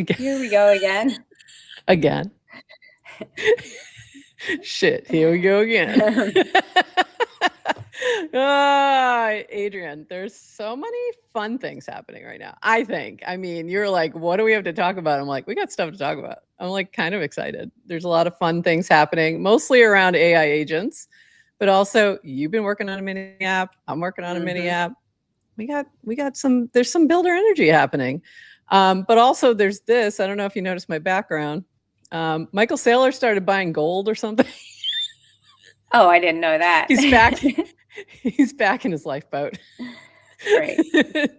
Here we go again. Again. Shit, here we go again. Adrienne, there's so many fun things happening right now. I think. I mean, you're like, what do we have to talk about? I'm like, we got stuff to talk about. I'm like kind of excited. There's a lot of fun things happening, mostly around AI agents, but also you've been working on a mini app. I'm working on a mini app. We got some, there's some builder energy happening. But also there's this, I don't know if you noticed my background. Michael Saylor started buying gold or something. Oh, I didn't know that. He's back. He's back in his lifeboat. Great.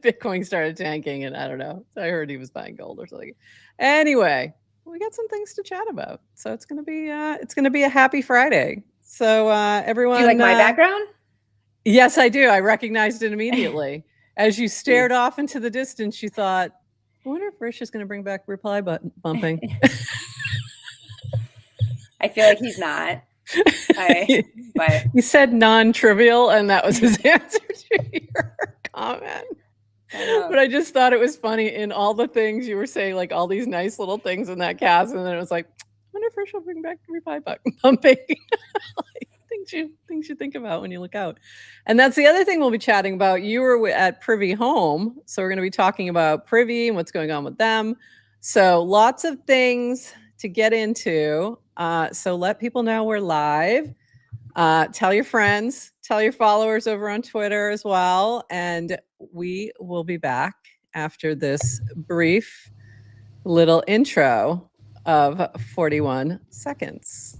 Bitcoin started tanking, and I don't know. I heard he was buying gold or something. Anyway, we got some things to chat about. So it's gonna be a happy Friday. So everyone, do you like my background? Yes, I do. I recognized it immediately. As you stared off into the distance, you thought, I wonder if Rish is going to bring back reply button bumping. I feel like he's not. But he said non-trivial, and that was his answer to your comment. But I just thought it was funny in all the things you were saying, like all these nice little things in that cast, and then it was like, I wonder if Rish will bring back reply button bumping. Like, things you think about when you look out. And that's the other thing we'll be chatting about. You were at Privy Home, so we're going to be talking about Privy and what's going on with them. So lots of things to get into. So let people know we're live. Tell your friends, tell your followers over on Twitter as well. And we will be back after this brief little intro of 41 seconds.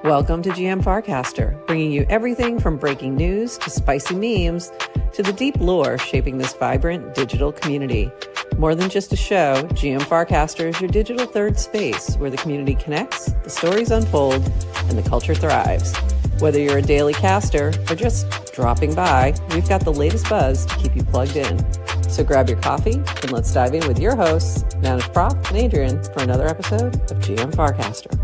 Welcome to GM Farcaster, bringing you everything from breaking news to spicy memes to the deep lore shaping this vibrant digital community. More than just a show, GM Farcaster is your digital third space where the community connects, the stories unfold, and the culture thrives. Whether you're a daily caster or just dropping by, we've got the latest buzz to keep you plugged in. So grab your coffee and let's dive in with your hosts, NounishProf and Adrienne, for another episode of GM Farcaster.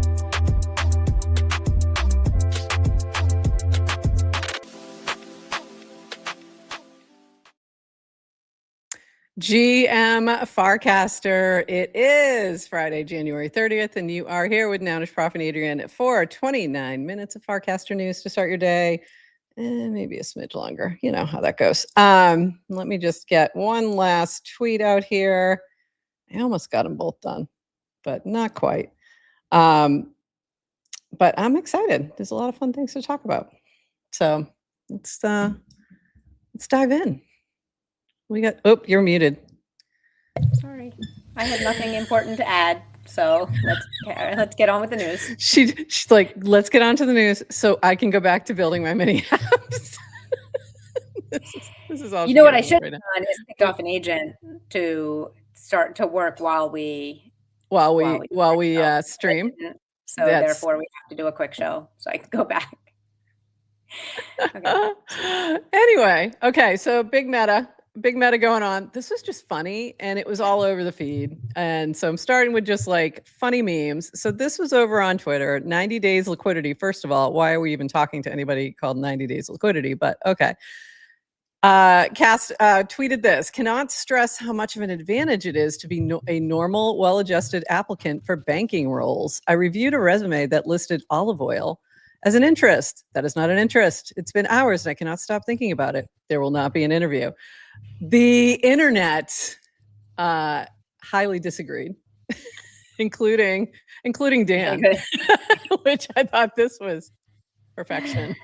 GM Farcaster. It is Friday, January 30th, and you are here with NounishProf and Adrienne for 29 minutes of Farcaster news to start your day. Maybe a smidge longer. You know how that goes. Let me just get one last tweet out here. I almost got them both done, but not quite. But I'm excited. There's a lot of fun things to talk about. So let's dive in. We got, oh, you're muted. Sorry. I had nothing important to add. So let's get on with the news. She's like, let's get on to the news so I can go back to building my mini apps. this is all. You know what I should have done is picked off an agent to start to work while we stream. So therefore we have to do a quick show so I can go back. Okay. Anyway, okay, so big meta going on. This was just funny, and it was all over the feed. And so I'm starting with just like funny memes. So this was over on Twitter, 90 days liquidity. First of all, why are we even talking to anybody called 90 days liquidity? But okay. Cast tweeted this: cannot stress how much of an advantage it is to be a normal, well-adjusted applicant for banking roles. I reviewed a resume that listed olive oil as an interest. That is not an interest. It's been hours and I cannot stop thinking about it. There will not be an interview. The internet highly disagreed, including Dan, which I thought this was perfection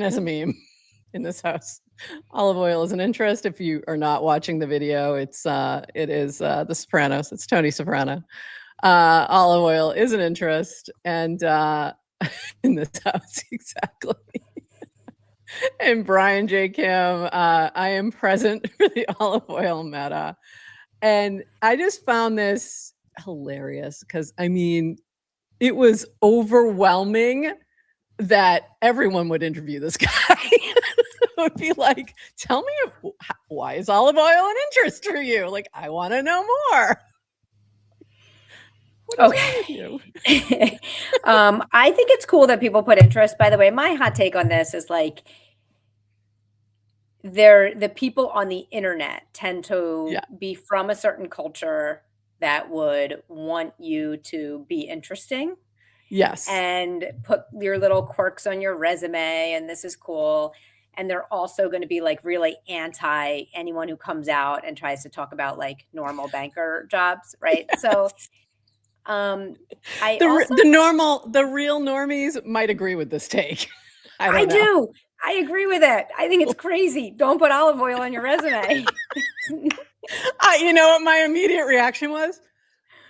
as a meme in this house. Olive oil is an interest. If you are not watching the video, it is The Sopranos. It's Tony Soprano. Olive oil is an interest, and in this house, exactly. And Brian J. Kim, I am present for the olive oil meta. And I just found this hilarious because, I mean, it was overwhelming that everyone would interview this guy. It would be like, tell me, why is olive oil an interest for you? Like, I want to know more. Okay. I think it's cool that people put interest. By the way, my hot take on this is like, the people on the internet tend to Yeah. be from a certain culture that would want you to be interesting Yes. and put your little quirks on your resume, and this is cool. And they're also going to be like really anti anyone who comes out and tries to talk about like normal banker jobs, right? So Yes. um I also The real normies might agree with this take. I I don't know. do. I agree with it. I think it's crazy. Don't put olive oil on your resume. You know what my immediate reaction was?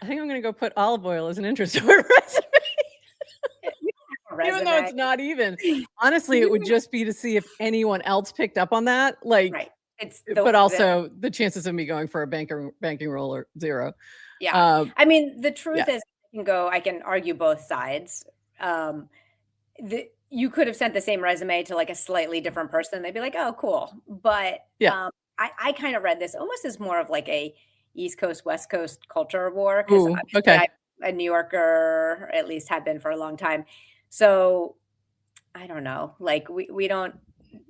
I think I'm going to go put olive oil as an interest on my resume. Even though Resume. it's not even. Honestly, it would just be to see if anyone else picked up on that. Like, Right. It's but also the chances of me going for a banking role are 0. yeah. I mean, the Yeah. truth is I can argue both sides. You could have sent the same resume to like a slightly different person. They'd be like, "Oh, cool." But Yeah. I kind of read this almost as more of like a East Coast West Coast culture war because Ooh, obviously okay. I'm a New Yorker, or at least have been for a long time. So I don't know. Like we don't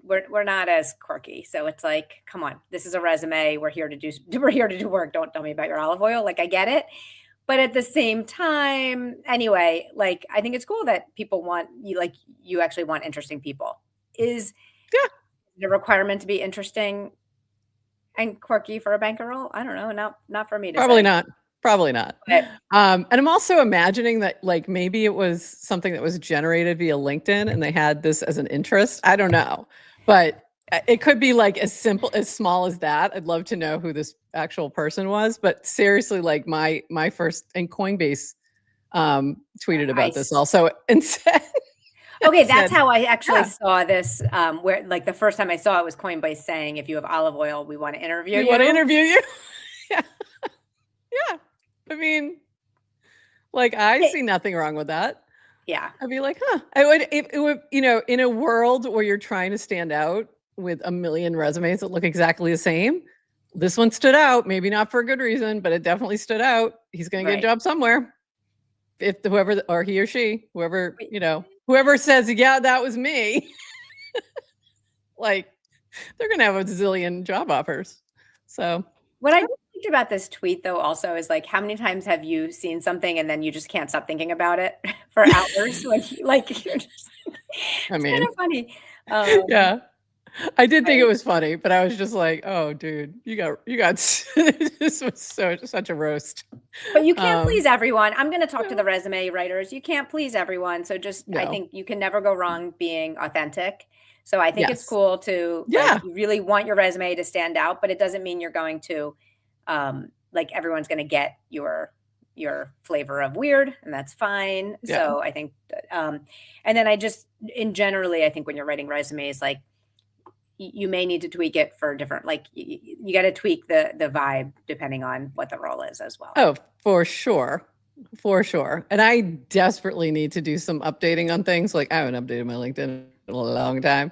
we're not as quirky. So it's like, come on, this is a resume. We're here to do we're here to do work. Don't tell me about your olive oil. Like I get it. But at the same time, anyway, like I think it's cool that people want you like you actually want interesting people. Is Yeah. the requirement to be interesting and quirky for a banker role? I don't know. Not for me to Probably say. not. Probably not. But And I'm also imagining that like maybe it was something that was generated via LinkedIn and they had this as an interest. I don't know. But it could be like as small as that. I'd love to know who this actual person was. But seriously, like my first and Coinbase tweeted about this also and said, okay, that's said, how I actually yeah, saw this. Where like the first time I saw it was Coinbase saying, "If you have olive oil, we want to interview we want to you." interview you. Yeah. Yeah. I mean, like I see nothing wrong with that. Yeah, I'd be like, huh. It would, in a world where you're trying to stand out with a million resumes that look exactly the same, this one stood out. Maybe not for a good reason, but it definitely stood out. He's going to get a right. job somewhere. If whoever, or he or she, whoever says, yeah, that was me, like they're going to have a zillion job offers. So, What I liked about this tweet though also is like how many times have you seen something and then you just can't stop thinking about it for hours? Like you're just I it's kind mean, of funny. yeah. I did think it I was funny, but I was just like, "Oh, dude, you got this was such a roast." but you can't Um, please everyone. I'm gonna talk to yeah, the resume writers. You can't please everyone. So just I no, think you can never go wrong being authentic. So I think it's yes, cool to like yeah, you really want your resume to stand out, but it doesn't mean you're going to like everyone's gonna get your flavor of weird, and that's fine. yeah, So I think and then I just in generally I think when you're writing resumes, like you may need to tweak it for different like you got to tweak the vibe depending on what the role is as well. oh, for sure, for sure. And I desperately need to do some updating on things. Like I haven't updated my LinkedIn in a long time,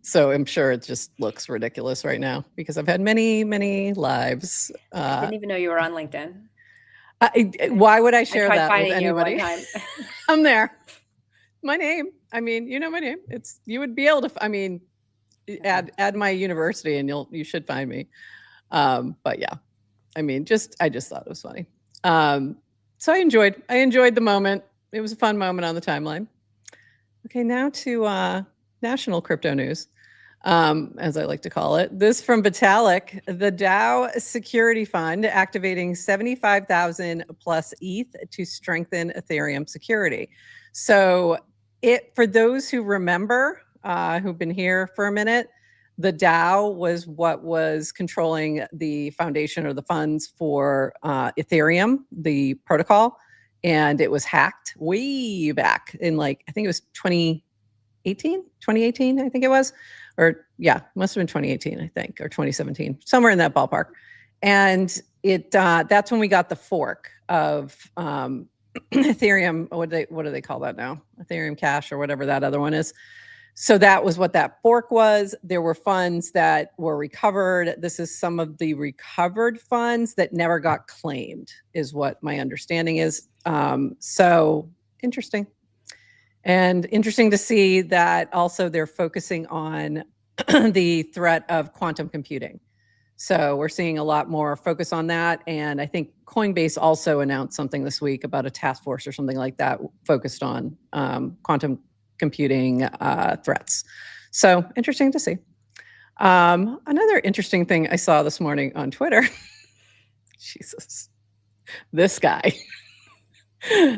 so I'm sure it just looks ridiculous right now because I've had many lives. I didn't even know you were on LinkedIn. Why would I I share tried that with finding you one anybody? time. I'm there. My name. I mean, you know my name. It's you would be able to. I mean, add my university and you should find me. But yeah, I mean, I just thought it was funny. So I enjoyed the moment. It was a fun moment on the timeline. Okay, now to national crypto news, as I like to call it. This from Vitalik, the Dow Security Fund activating 75,000 plus ETH to strengthen Ethereum security. So for those who remember, who've been here for a minute, the DAO was what was controlling the foundation or the funds for Ethereum, the protocol, and it was hacked way back in I think it was 2018, I think it was, or yeah, must have been 2018, I think, or 2017, somewhere in that ballpark. And that's when we got the fork of Ethereum. What do they call that now? Ethereum Cash or whatever that other one is. So that was what that fork was. There were funds that were recovered. This is some of the recovered funds that never got claimed, is what my understanding is. So interesting. And interesting to see that also they're focusing on the threat of quantum computing. So we're seeing a lot more focus on that. And I think Coinbase also announced something this week about a task force or something like that focused on quantum computing threats. So interesting to see. Another interesting thing I saw this morning on Twitter. Jesus, this guy.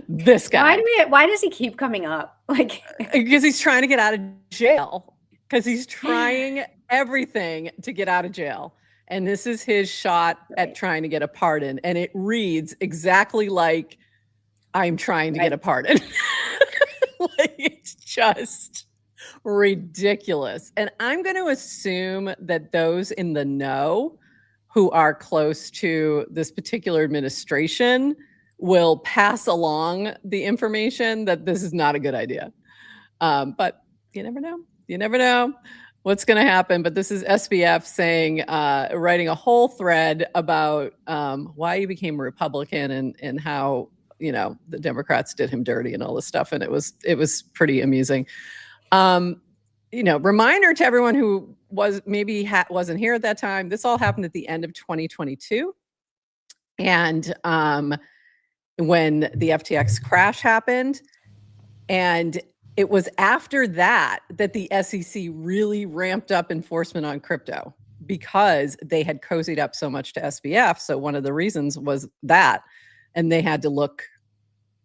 This guy. Why does he keep coming up? Like, because he's trying to get out of jail. Because he's trying everything to get out of jail. And this is his shot at trying to get a pardon. And it reads exactly like I'm trying to get a pardon. Like, it's just ridiculous. And I'm going to assume that those in the know who are close to this particular administration will pass along the information that this is not a good idea. But you never know. You never know what's going to happen. But this is SBF saying, writing a whole thread about why he became a Republican and how, you know, the Democrats did him dirty and all this stuff. And it was pretty amusing. You know, reminder to everyone who wasn't here at that time. This all happened at the end of 2022. And when the FTX crash happened, and it was after that the SEC really ramped up enforcement on crypto because they had cozied up so much to SBF. So one of the reasons was that, and they had to look.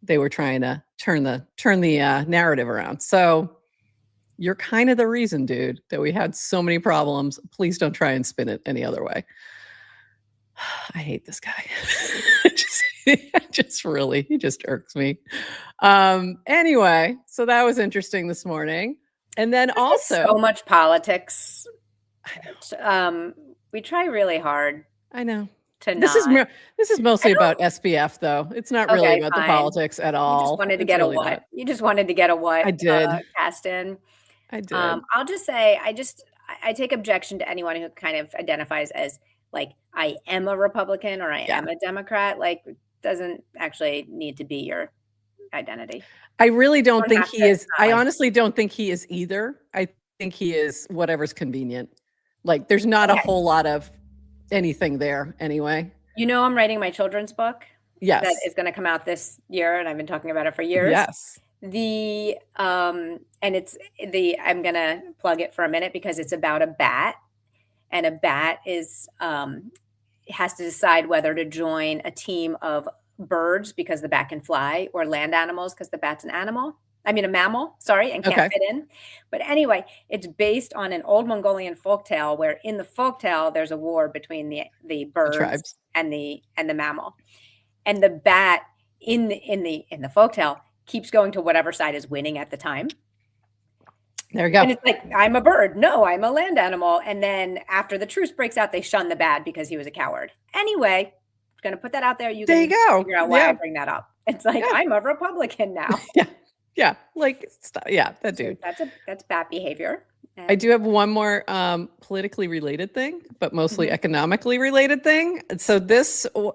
They were trying to turn the narrative around. So you're kind of the reason, dude, that we had so many problems. Please don't try and spin it any other way. I hate this guy. He just irks me. Anyway, so that was interesting this morning. And then also so much politics. I know. We try really hard. I know. This is mostly about SBF, though. It's not really about the politics at all. You just wanted to get a what? You just wanted to get a what? I did. Cast in. I did. I'll just say, I take objection to anyone who kind of identifies as like, I am a Republican or I am a Democrat. Like, doesn't actually need to be your identity. I really don't think he is. I honestly don't think he is either. I think he is whatever's convenient. Like, there's not a whole lot of anything there anyway. You know, I'm writing my children's book. Yes. That is going to come out this year, and I've been talking about it for years. Yes. I'm going to plug it for a minute because it's about a bat, and a bat has to decide whether to join a team of birds because the bat can fly, or land animals because the bat's a mammal, and can't fit in. But anyway, it's based on an old Mongolian folktale where in the folktale there's a war between the birds and the mammal. And the bat in the folktale keeps going to whatever side is winning at the time. There you go. And it's like, I'm a bird. No, I'm a land animal. And then after the truce breaks out, they shun the bat because he was a coward. Anyway, I'm going to put that out there. You can figure out why I bring that up. It's like, I'm a Republican now. Yeah. Like, that dude. So that's bat behavior. And I do have one more politically related thing, but mostly economically related thing. So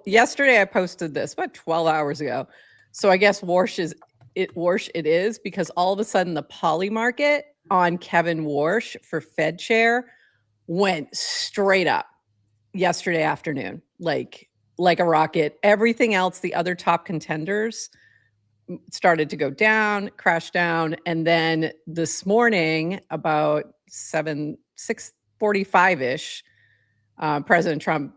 yesterday I posted this about 12 hours ago. So I guess Warsh it is because all of a sudden the poly market on Kevin Warsh for Fed chair went straight up yesterday afternoon, like a rocket. Everything else, the other top contenders, started to go down, crash down. And then this morning, about 6:45-ish, President Trump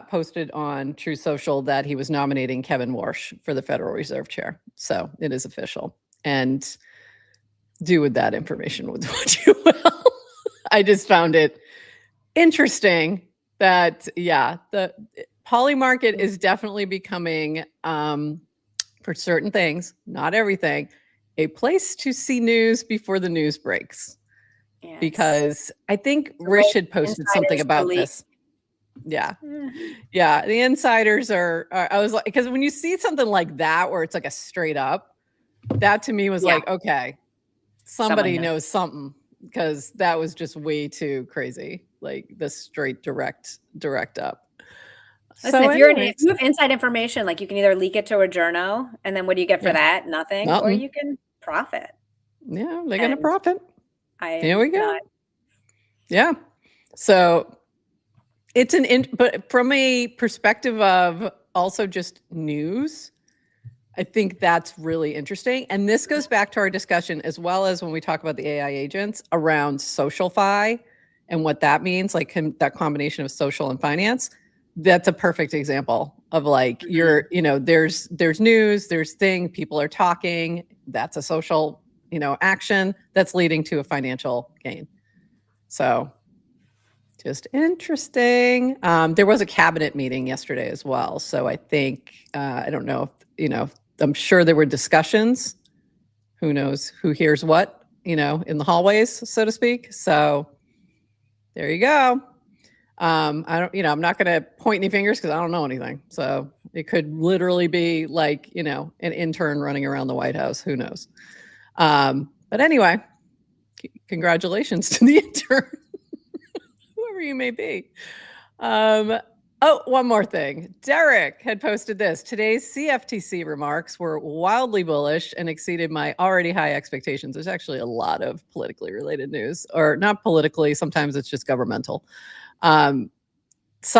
posted on True Social that he was nominating Kevin Warsh for the Federal Reserve chair. So it is official. And do with that information with what you will. I just found it interesting that, the poly market is definitely becoming, for certain things, not everything, a place to see news before the news breaks. Yes. Because I think Rish had posted something about this. Yeah. The insiders I was like, because when you see something like that, where it's like a straight up, that to me was like, okay, somebody knows something, because that was just way too crazy. Like the straight direct up. Listen, if you have inside information, like you can either leak it to a journo, and then what do you get for that? Nothing. Or you can profit. Yeah, they're going to profit. Here we go. Yeah. So it's but from a perspective of also just news, I think that's really interesting. And this goes back to our discussion, as well as when we talk about the AI agents around social-fi and what that means, like that combination of social and finance. That's a perfect example of like, there's news, there's thing, people are talking. That's a social, action that's leading to a financial gain. So just interesting. There was a cabinet meeting yesterday as well. So I think, I don't know if, I'm sure there were discussions. Who knows who hears what, in the hallways, so to speak. So there you go. I don't, I'm not going to point any fingers because I don't know anything. So it could literally be like, an intern running around the White House. Who knows? But anyway, congratulations to the intern, whoever you may be. Oh, one more thing. Derek had posted this. Today's CFTC remarks were wildly bullish and exceeded my already high expectations. There's actually a lot of politically related news, or not politically, sometimes it's just governmental. Some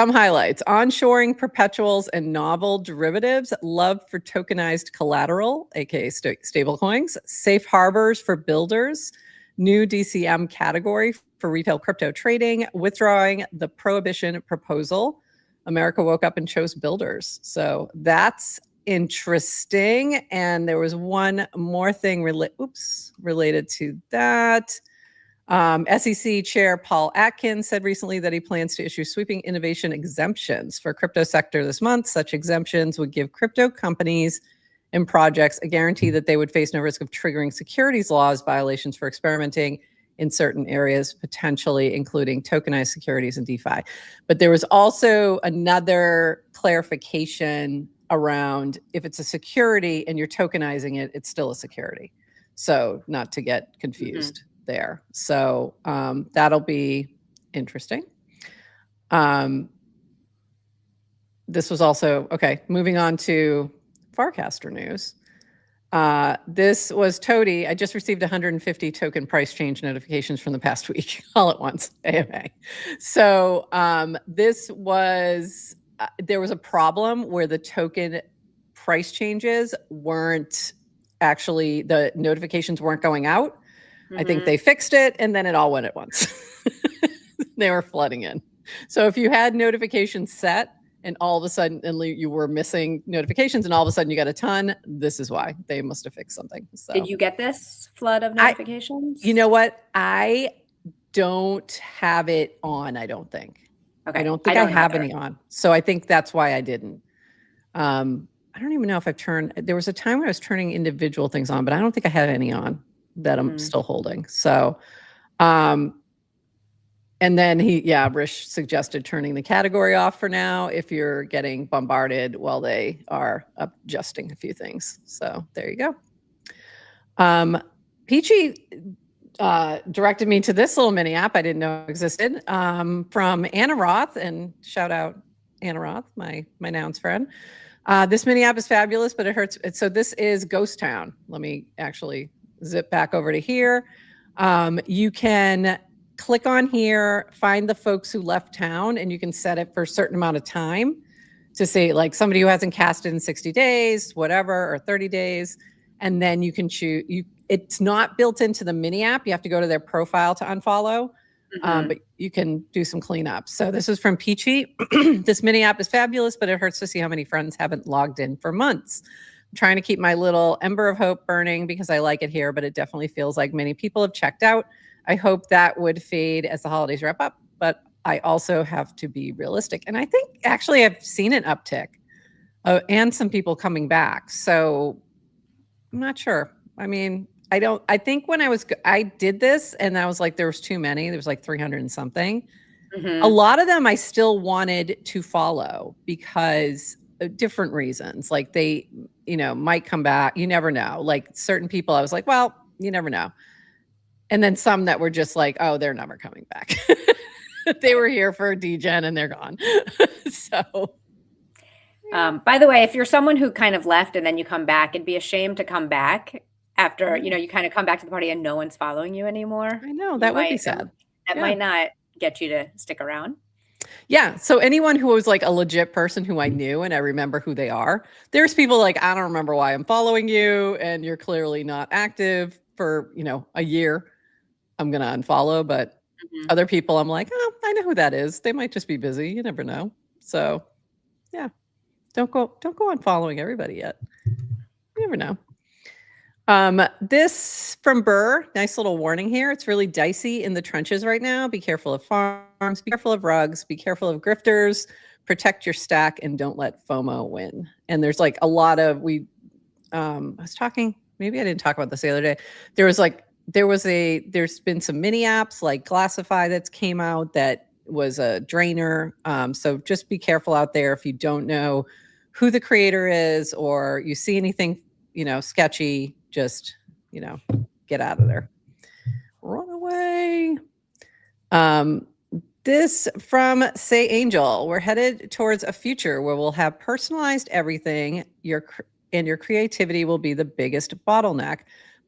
highlights: onshoring perpetuals and novel derivatives, love for tokenized collateral, aka stablecoins, safe harbors for builders, new DCM category for retail crypto trading, withdrawing the prohibition proposal. America woke up and chose builders. So that's interesting. And there was one more thing related to that. SEC Chair Paul Atkins said recently that he plans to issue sweeping innovation exemptions for crypto sector this month. Such exemptions would give crypto companies and projects a guarantee that they would face no risk of triggering securities laws violations for experimenting in certain areas, potentially including tokenized securities and DeFi. But there was also another clarification around if it's a security and you're tokenizing it, it's still a security. So not to get confused there. So that'll be interesting. This was also, okay, moving on to Farcaster news. This was Toady. I just received 150 token price change notifications from the past week, all at once, AMA. So this was, there was a problem where the token price changes weren't actually, the notifications weren't going out. I think they fixed it and then it all went at once. They were flooding in. So if you had notifications set, and all of a sudden you were missing notifications and all of a sudden you got a ton, this is why. They must have fixed something. So did you get this flood of notifications? You know what? I don't have it on, I don't think. Okay. I don't think I have any on. So I think that's why I didn't. I don't even know if I've turned, there was a time when I was turning individual things on, but I don't think I had any on that I'm still holding. So, and then Rish suggested turning the category off for now if you're getting bombarded while they are adjusting a few things. So there you go. Peachy directed me to this little mini app I didn't know existed from Anna Roth, and shout out Anna Roth, my Nouns friend. This mini app is fabulous, but it hurts. So this is Ghost Town. Let me actually zip back over to here. You can click on here, find the folks who left town, and you can set it for a certain amount of time to say like somebody who hasn't casted in 60 days, whatever, or 30 days. And then you can choose, it's not built into the mini app. You have to go to their profile to unfollow, but you can do some cleanup. So this is from Peachy. This mini app is fabulous, but it hurts to see how many friends haven't logged in for months. I'm trying to keep my little ember of hope burning because I like it here, but it definitely feels like many people have checked out. I hope that would fade as the holidays wrap up, but I also have to be realistic. And I think actually I've seen an uptick and some people coming back. So I'm not sure. I mean, I think when I did this and I was like, there was too many, there was like 300 and something. A lot of them I still wanted to follow because of different reasons. Like they, might come back. You never know. Like certain people, I was like, well, you never know. And then some that were just like, oh, they're never coming back. They were here for degen and they're gone. So. By the way, if you're someone who kind of left and then you come back, it'd be a shame to come back after, you kind of come back to the party and no one's following you anymore. I know, that would be sad. That might not get you to stick around? Yeah. So anyone who was like a legit person who I knew and I remember who they are, there's people like, I don't remember why I'm following you and you're clearly not active for, a year. I'm going to unfollow. But Mhm. other people, I'm like, oh, I know who that is. They might just be busy. You never know. So yeah, don't go on following everybody yet. You never know. This from Burr, nice little warning here. It's really dicey in the trenches right now. Be careful of farms, be careful of rugs, be careful of grifters, protect your stack, and don't let FOMO win. And there's like a lot of I was talking, maybe I didn't talk about this the other day. There's been some mini apps like Glassify that's came out that was a drainer. So just be careful out there if you don't know who the creator is or you see anything sketchy, just, get out of there. Run away. This from Say Angel. We're headed towards a future where we'll have personalized everything. Your creativity will be the biggest bottleneck.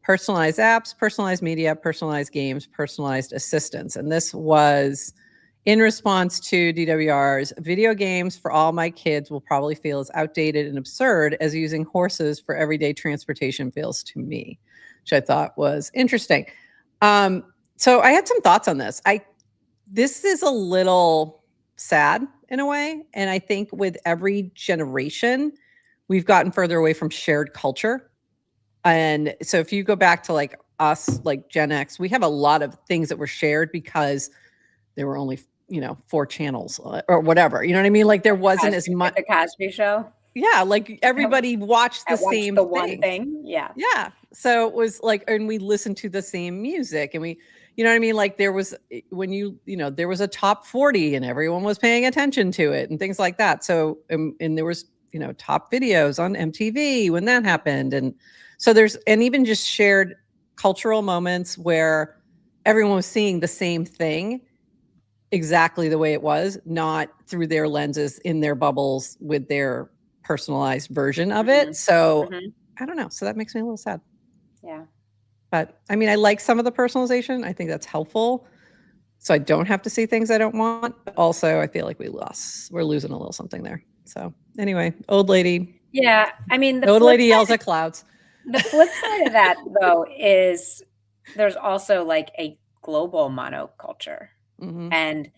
Personalized apps, personalized media, personalized games, personalized assistants. And this was in response to DWR's video games for all my kids will probably feel as outdated and absurd as using horses for everyday transportation feels to me, which I thought was interesting. So I had some thoughts on this. This is a little sad in a way. And I think with every generation, we've gotten further away from shared culture. And so if you go back to like us, like Gen X, we have a lot of things that were shared because there were only 4 channels or whatever. You know what I mean? Like there wasn't as much. The Cosby Show. Yeah, like everybody watched the same the one thing. Yeah. Yeah. So it was like, and we listened to the same music and we, you know what I mean? Like there was, there was a top 40 and everyone was paying attention to it and things like that. So, and there was, top videos on MTV when that happened. And so and even just shared cultural moments where everyone was seeing the same thing exactly the way it was, not through their lenses in their bubbles with their personalized version of it. So I don't know. So that makes me a little sad. Yeah. But I mean, I like some of the personalization. I think that's helpful. So I don't have to see things I don't want. But also, I feel like we're losing a little something there. So anyway, old lady. Yeah. I mean, the old lady yells at clouds. The flip side of that, though, is there's also like a global monoculture. And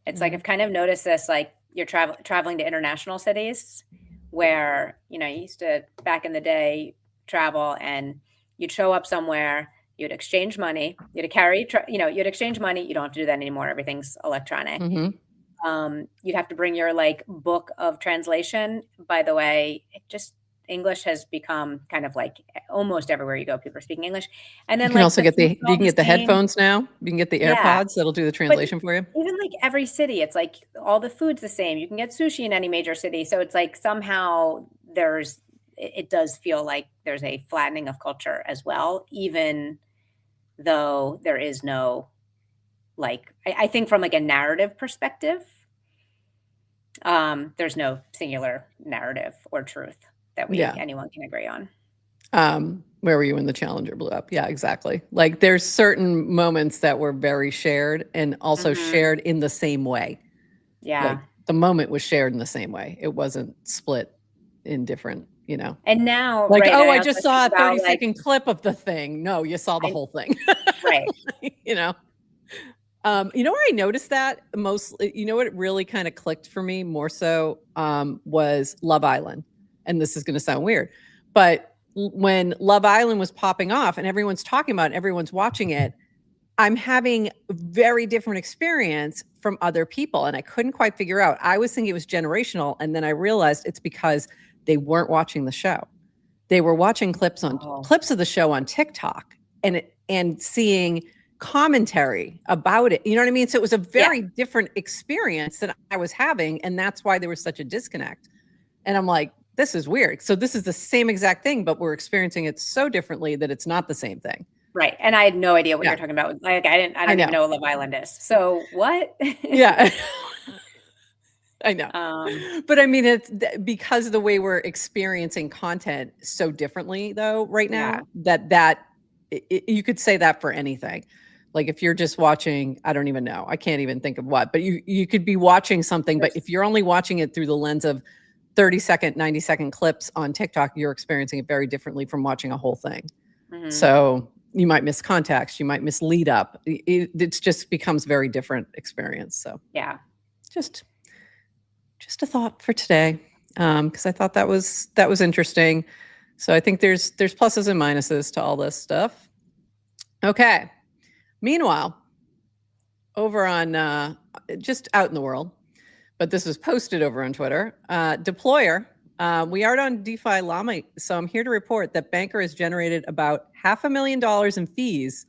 it's like, I've kind of noticed this, like you're traveling to international cities where, you used to back in the day travel and you'd show up somewhere, you'd exchange money, you'd exchange money. You don't have to do that anymore. Everything's electronic. You'd have to bring your like book of translation. By the way, English has become kind of like almost everywhere you go, people are speaking English. And then you can also get you can get the headphones now. You can get the AirPods that'll do the translation for you. Even like every city, it's like all the food's the same. You can get sushi in any major city. So it's like somehow it does feel like there's a flattening of culture as well, even though there is no, like, I think from like a narrative perspective, there's no singular narrative or truth that anyone can agree on. Where were you when the Challenger blew up? Yeah, exactly. Like there's certain moments that were very shared and also shared in the same way. Yeah. Like the moment was shared in the same way. It wasn't split in different, And now, like, right, I just saw a 30-second clip of the thing. No, you saw the whole thing. Right. You know where I noticed that mostly, what really kind of clicked for me more so was Love Island. And this is going to sound weird, but when Love Island was popping off and everyone's talking about it, everyone's watching it, I'm having a very different experience from other people. And I couldn't quite figure out. I was thinking it was generational. And then I realized it's because they weren't watching the show. They were watching clips of the show on TikTok and seeing commentary about it. You know what I mean? So it was a very different experience that I was having. And that's why there was such a disconnect. And I'm like, this is weird. So this is the same exact thing, but we're experiencing it so differently that it's not the same thing. Right. And I had no idea what you're talking about. Like I don't even know what Love Island is. So what? Yeah. I know. But I mean, it's because of the way we're experiencing content so differently though right now that you could say that for anything. Like if you're just watching, I don't even know, I can't even think of what, but you could be watching something, but if you're only watching it through the lens of 30-second, 90-second clips on TikTok, you're experiencing it very differently from watching a whole thing. So you might miss context, you might miss lead up. It just becomes very different experience. So yeah, just a thought for today, because I thought that was interesting. So I think there's pluses and minuses to all this stuff. Okay. Meanwhile, over on just out in the world, but this was posted over on Twitter, Deployer. We aren't on DeFi Llama, so I'm here to report that Banker has generated about $500,000 in fees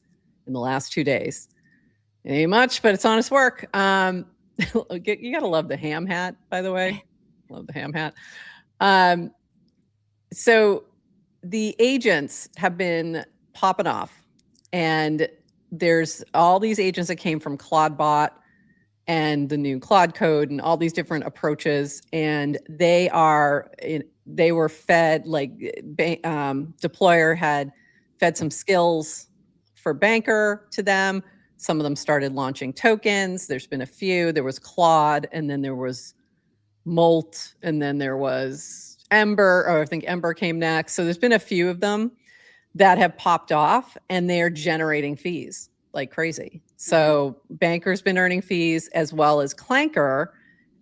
in the last 2 days. It ain't much, but it's honest work. You gotta love the ham hat, by the way. Love the ham hat. So the agents have been popping off, and there's all these agents that came from Claudebot and the new Claude code and all these different approaches, and they were fed, like Deployer had fed some skills for Banker to them. Some of them started launching tokens. There's been a few. There was Claude, and then there was Molt, and then there was Ember, or I think Ember came next. So there's been a few of them that have popped off, and they're generating fees like crazy. So Banker's been earning fees, as well as Clanker.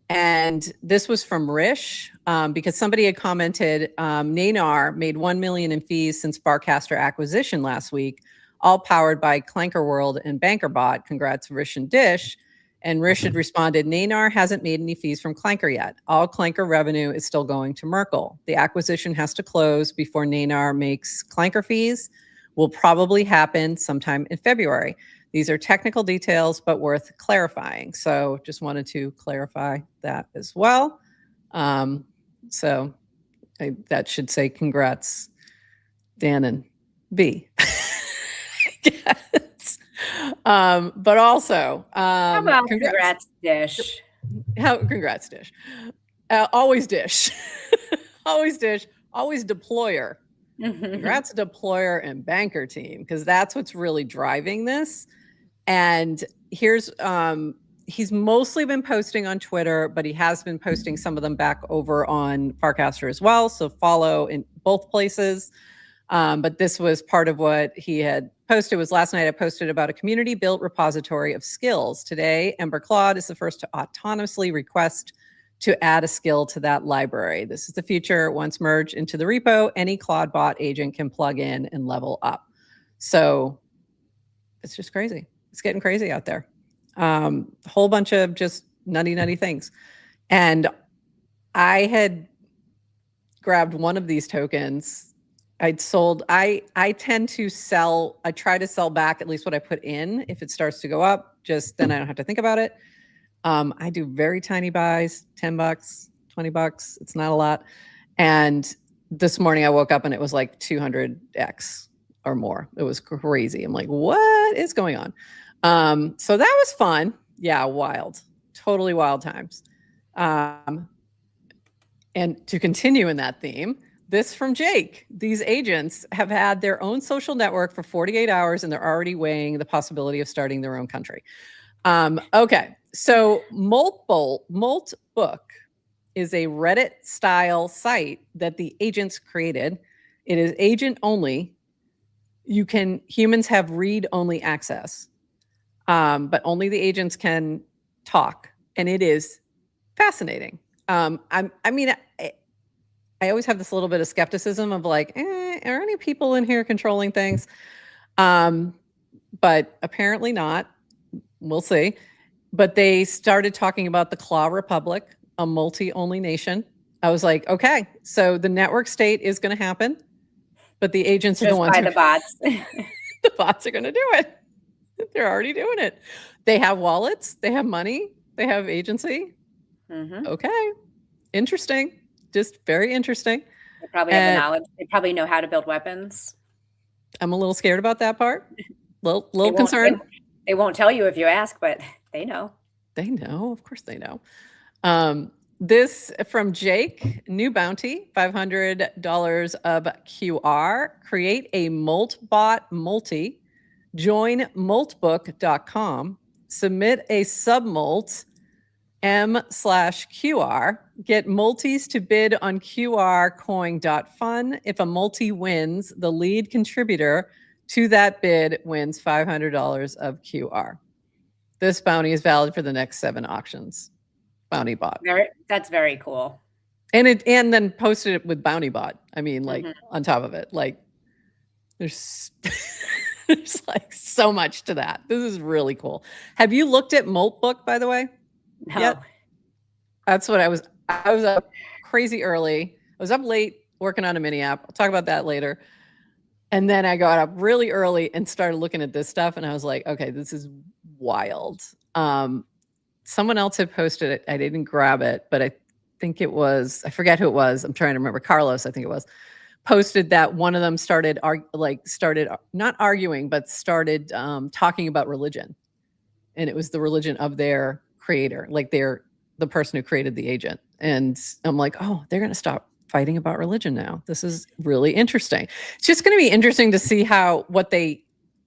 And this was from Rish, because somebody had commented, Nanar made $1 million in fees since Farcaster acquisition last week, all powered by Clanker World and BankerBot. Congrats, Rish and Dish. And Rish had responded, Nanar hasn't made any fees from Clanker yet. All Clanker revenue is still going to Merkle. The acquisition has to close before Nanar makes Clanker fees. Will probably happen sometime in February. These are technical details, but worth clarifying. So just wanted to clarify that as well. So that should say congrats, Dan and B. Yes. But also, how about congrats Dish? Congrats Dish. Always Dish. Always Dish. Always Deployer. Congrats Deployer and Banker team, because that's what's really driving this. And here's he's mostly been posting on Twitter, but he has been posting some of them back over on Farcaster as well. So follow in both places. But this was part of what he had posted. Was last night I posted about a community built repository of skills. Today, Ember Claude is the first to autonomously request to add a skill to that library. This is the future. Once merged into the repo, any Claudebot agent can plug in and level up. So it's just crazy. It's getting crazy out there. A whole bunch of just nutty things. And I had grabbed one of these tokens. I'd sold, I tend to sell, I try to sell back at least what I put in. If it starts to go up, just then I don't have to think about it. I do very tiny buys, $10, $20. It's not a lot. And this morning I woke up and it was like 200x or more. It was crazy. I'm like, what is going on? So that was fun. Yeah, wild, totally wild times. And to continue in that theme, this from Jake. These agents have had their own social network for 48 hours and they're already weighing the possibility of starting their own country. Okay, so Molt Book is a Reddit style site that the agents created. It is agent only. Humans have read only access, but only the agents can talk, and it is fascinating. I always have this little bit of skepticism of like, are any people in here controlling things? But apparently not. We'll see. But they started talking about the Claw Republic, a multi-only nation. I was like, okay, so the network state is going to happen, but the agents are the ones by the bots. The bots are going to do it. They're already doing it. They have wallets. They have money. They have agency. Okay. Interesting. Just very interesting. They probably have the knowledge. They probably know how to build weapons. I'm a little scared about that part. Little concerned. They won't tell you if you ask, but they know. They know. Of course they know. This from Jake, new bounty, $500 of QR. Create a Molt bot multi Join moltbook.com, submit a submolt M/QR, get multis to bid on QRcoin.fun. If a multi wins, the lead contributor to that bid wins $500 of QR. This bounty is valid for the next 7 auctions. Bounty bot. That's very cool. And then posted it with bounty bot. I mean, like on top of it, like there's there's like so much to that. This is really cool. Have you looked at Moltbook, by the way? No. Yet? That's what I was up crazy early. I was up late working on a mini app. I'll talk about that later. And then I got up really early and started looking at this stuff. And I was like, okay, this is wild. Someone else had posted it. I didn't grab it, but I think it was, I forget who it was. I'm trying to remember. Carlos, I think it was, posted that one of them started not arguing, but started talking about religion. And it was the religion of their creator, like the person who created the agent. And I'm like, oh, they're going to stop fighting about religion now. This is really interesting. It's just going to be interesting to see what they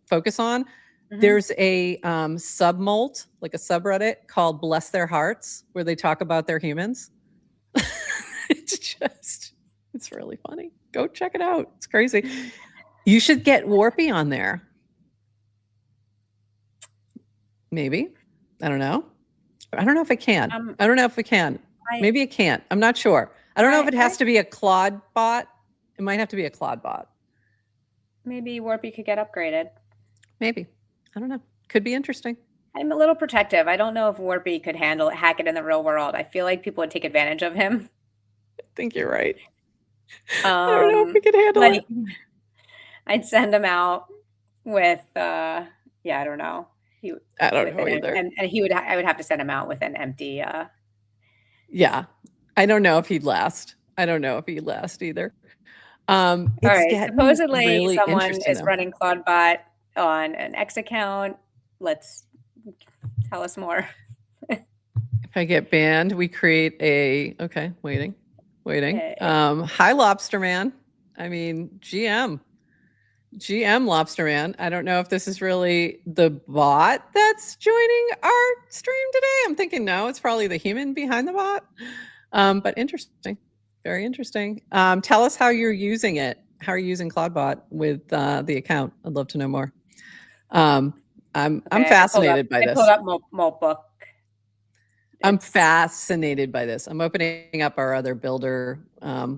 focus on. There's a submolt, like a subreddit called Bless Their Hearts, where they talk about their humans. It's really funny. Go check it out. It's crazy. You should get Warpy on there. Maybe. I don't know. I don't know if it can. I don't know if it can. Maybe it can't. I'm not sure. I don't know if it has to be a Claude bot. It might have to be a Claude bot. Maybe Warpy could get upgraded. Maybe. I don't know. Could be interesting. I'm a little protective. I don't know if Warpy could hack it in the real world. I feel like people would take advantage of him. I think you're right. I don't know if we could handle it. I'd send him out with, I don't know. I don't know either. And I would have to send him out with an empty. Yeah. I don't know if he'd last. I don't know if he'd last either. All right. Supposedly really someone is running Claudebot on an X account. Let's tell us more. If I get banned, we create waiting. Hi, Lobster Man. I mean, GM Lobster Man. I don't know if this is really the bot that's joining our stream today. I'm thinking no, it's probably the human behind the bot. But interesting, very interesting. Tell us how you're using it. How are you using Claudebot with the account? I'd love to know more. I'm fascinated by this. I pulled up Moltbook. I'm fascinated by this. I'm opening up our other builder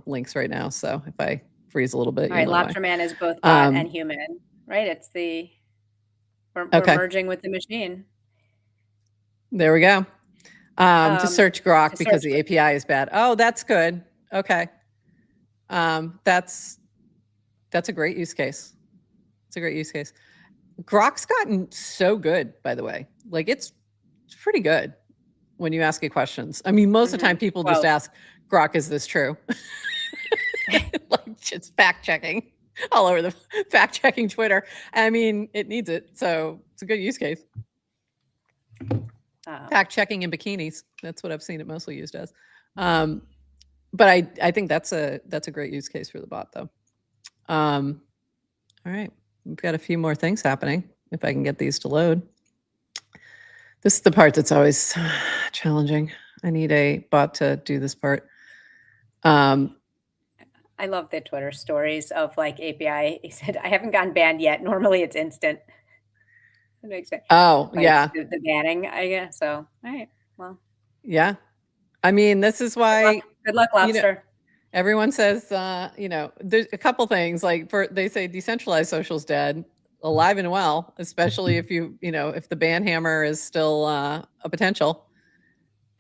links right now. So if I freeze a little bit. All right, Lobster Man is both bot and human, right? It's we're merging with the machine. There we go. To search Grok because the API is bad. Oh, that's good. Okay. That's a great use case. It's a great use case. Grok's gotten so good, by the way. Like it's pretty good when you ask it questions. I mean, most of the time people just ask Grok, is this true? Like just fact checking all over the fact checking Twitter. I mean, it needs it. So it's a good use case. Fact checking in bikinis. That's what I've seen it mostly used as. But I think that's a great use case for the bot though. All right. We've got a few more things happening. If I can get these to load. This is the part that's always challenging. I need a bot to do this part. I love the Twitter stories of like API. He said, I haven't gotten banned yet. Normally it's instant. That makes sense. Oh, yeah. The banning, I guess. So, all right. Well. Yeah. I mean, this is why. Good luck, Lobster. Everyone says, there's a couple things like they say decentralized social's dead, alive and well, especially if if the ban hammer is still a potential.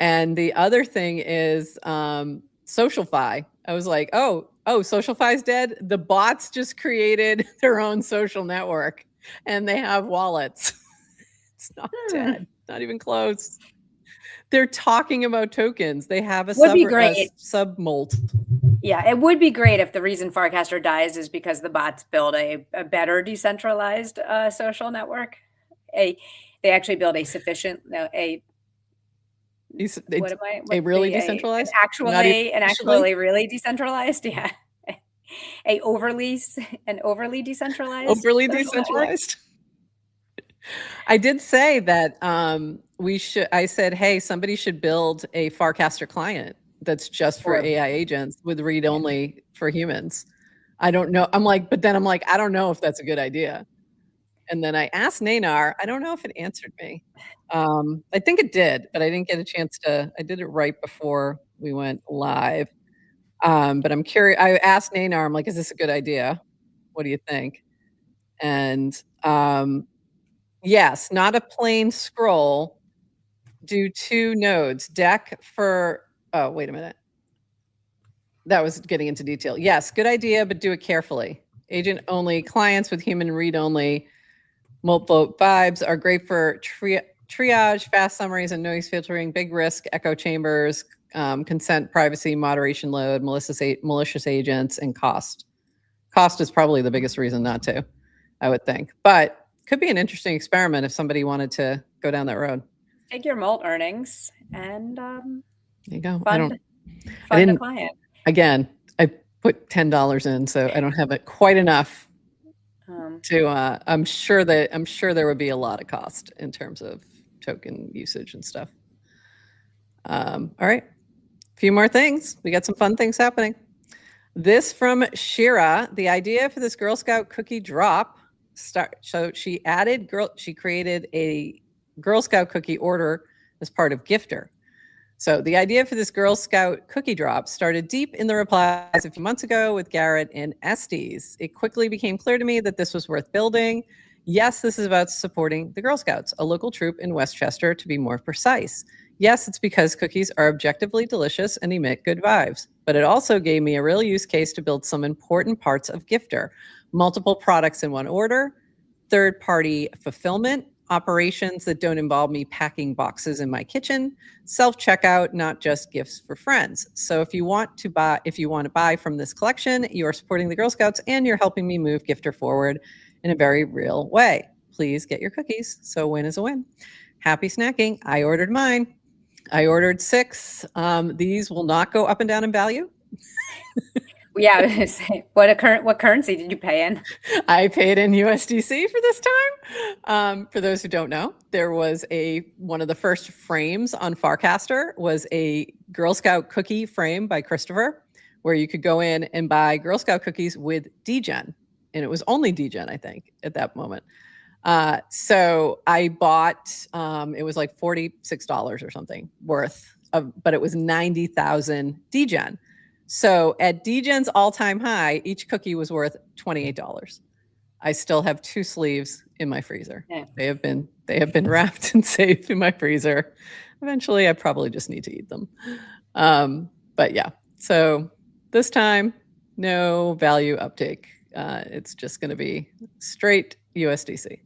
And the other thing is SocialFi. I was like, oh, SocialFi's dead. The bots just created their own social network and they have wallets. It's not dead, not even close. They're talking about tokens. They have a submolt. Yeah, it would be great if the reason Farcaster dies is because the bots build a better decentralized social network. They actually build really decentralized? Actually really decentralized. Yeah. Overly decentralized. Overly decentralized. I did say that I said, hey, somebody should build a Farcaster client that's just for Or AI agents with read only for humans. I don't know. But then I'm like, I don't know if that's a good idea. And then I asked Nanar, I don't know if it answered me. I think it did, but I didn't get a chance I did it right before we went live. But I'm curious. I asked Nanar, I'm like, is this a good idea? What do you think? And yes, not a plain scroll. Do 2 nodes. Deck for oh, wait a minute. That was getting into detail. Yes, good idea, but do it carefully. Agent only clients with human read only multiple vibes are great for triage, fast summaries, and noise filtering, big risk, echo chambers, consent, privacy, moderation load, malicious agents, and cost. Cost is probably the biggest reason not to, I would think. But could be an interesting experiment if somebody wanted to go down that road. take your Molt earnings and There you go. fund I the client. Again, I put $10 in, so I don't have it quite enough to. I'm sure there would be a lot of cost in terms of token usage and stuff. All right, a few more things. We got some fun things happening. This from Shira. The idea for this Girl Scout cookie drop so she created a Girl Scout cookie order as part of Gifter. So the idea for this Girl Scout cookie drop started deep in the replies a few months ago with Garrett and Estes. It quickly became clear to me that this was worth building. Yes, this is about supporting the Girl Scouts, a local troop in Westchester to be more precise. Yes, it's because cookies are objectively delicious and emit good vibes, but it also gave me a real use case to build some important parts of Gifter. Multiple products in one order, third-party fulfillment, operations that don't involve me packing boxes in my kitchen, self-checkout, not just gifts for friends. So if you want to buy from this collection, you are supporting the Girl Scouts and you're helping me move Gifter forward in a very real way. Please get your cookies. So a win is a win. Happy snacking. I ordered mine. I ordered 6. These will not go up and down in value. Yeah, what currency did you pay in? I paid in USDC for this time. For those who don't know, there was one of the first frames on Farcaster was a Girl Scout cookie frame by Christopher, where you could go in and buy Girl Scout cookies with DGen, and it was only DGen, I think, at that moment. So I bought, it was like $46 or something worth of, but it was 90,000 DGen. So at DGen's all-time high, each cookie was worth $28. I still have 2 sleeves in my freezer. Yeah. They have been wrapped and safe in my freezer. Eventually, I probably just need to eat them. But yeah, so this time, no value uptake. It's just going to be straight USDC.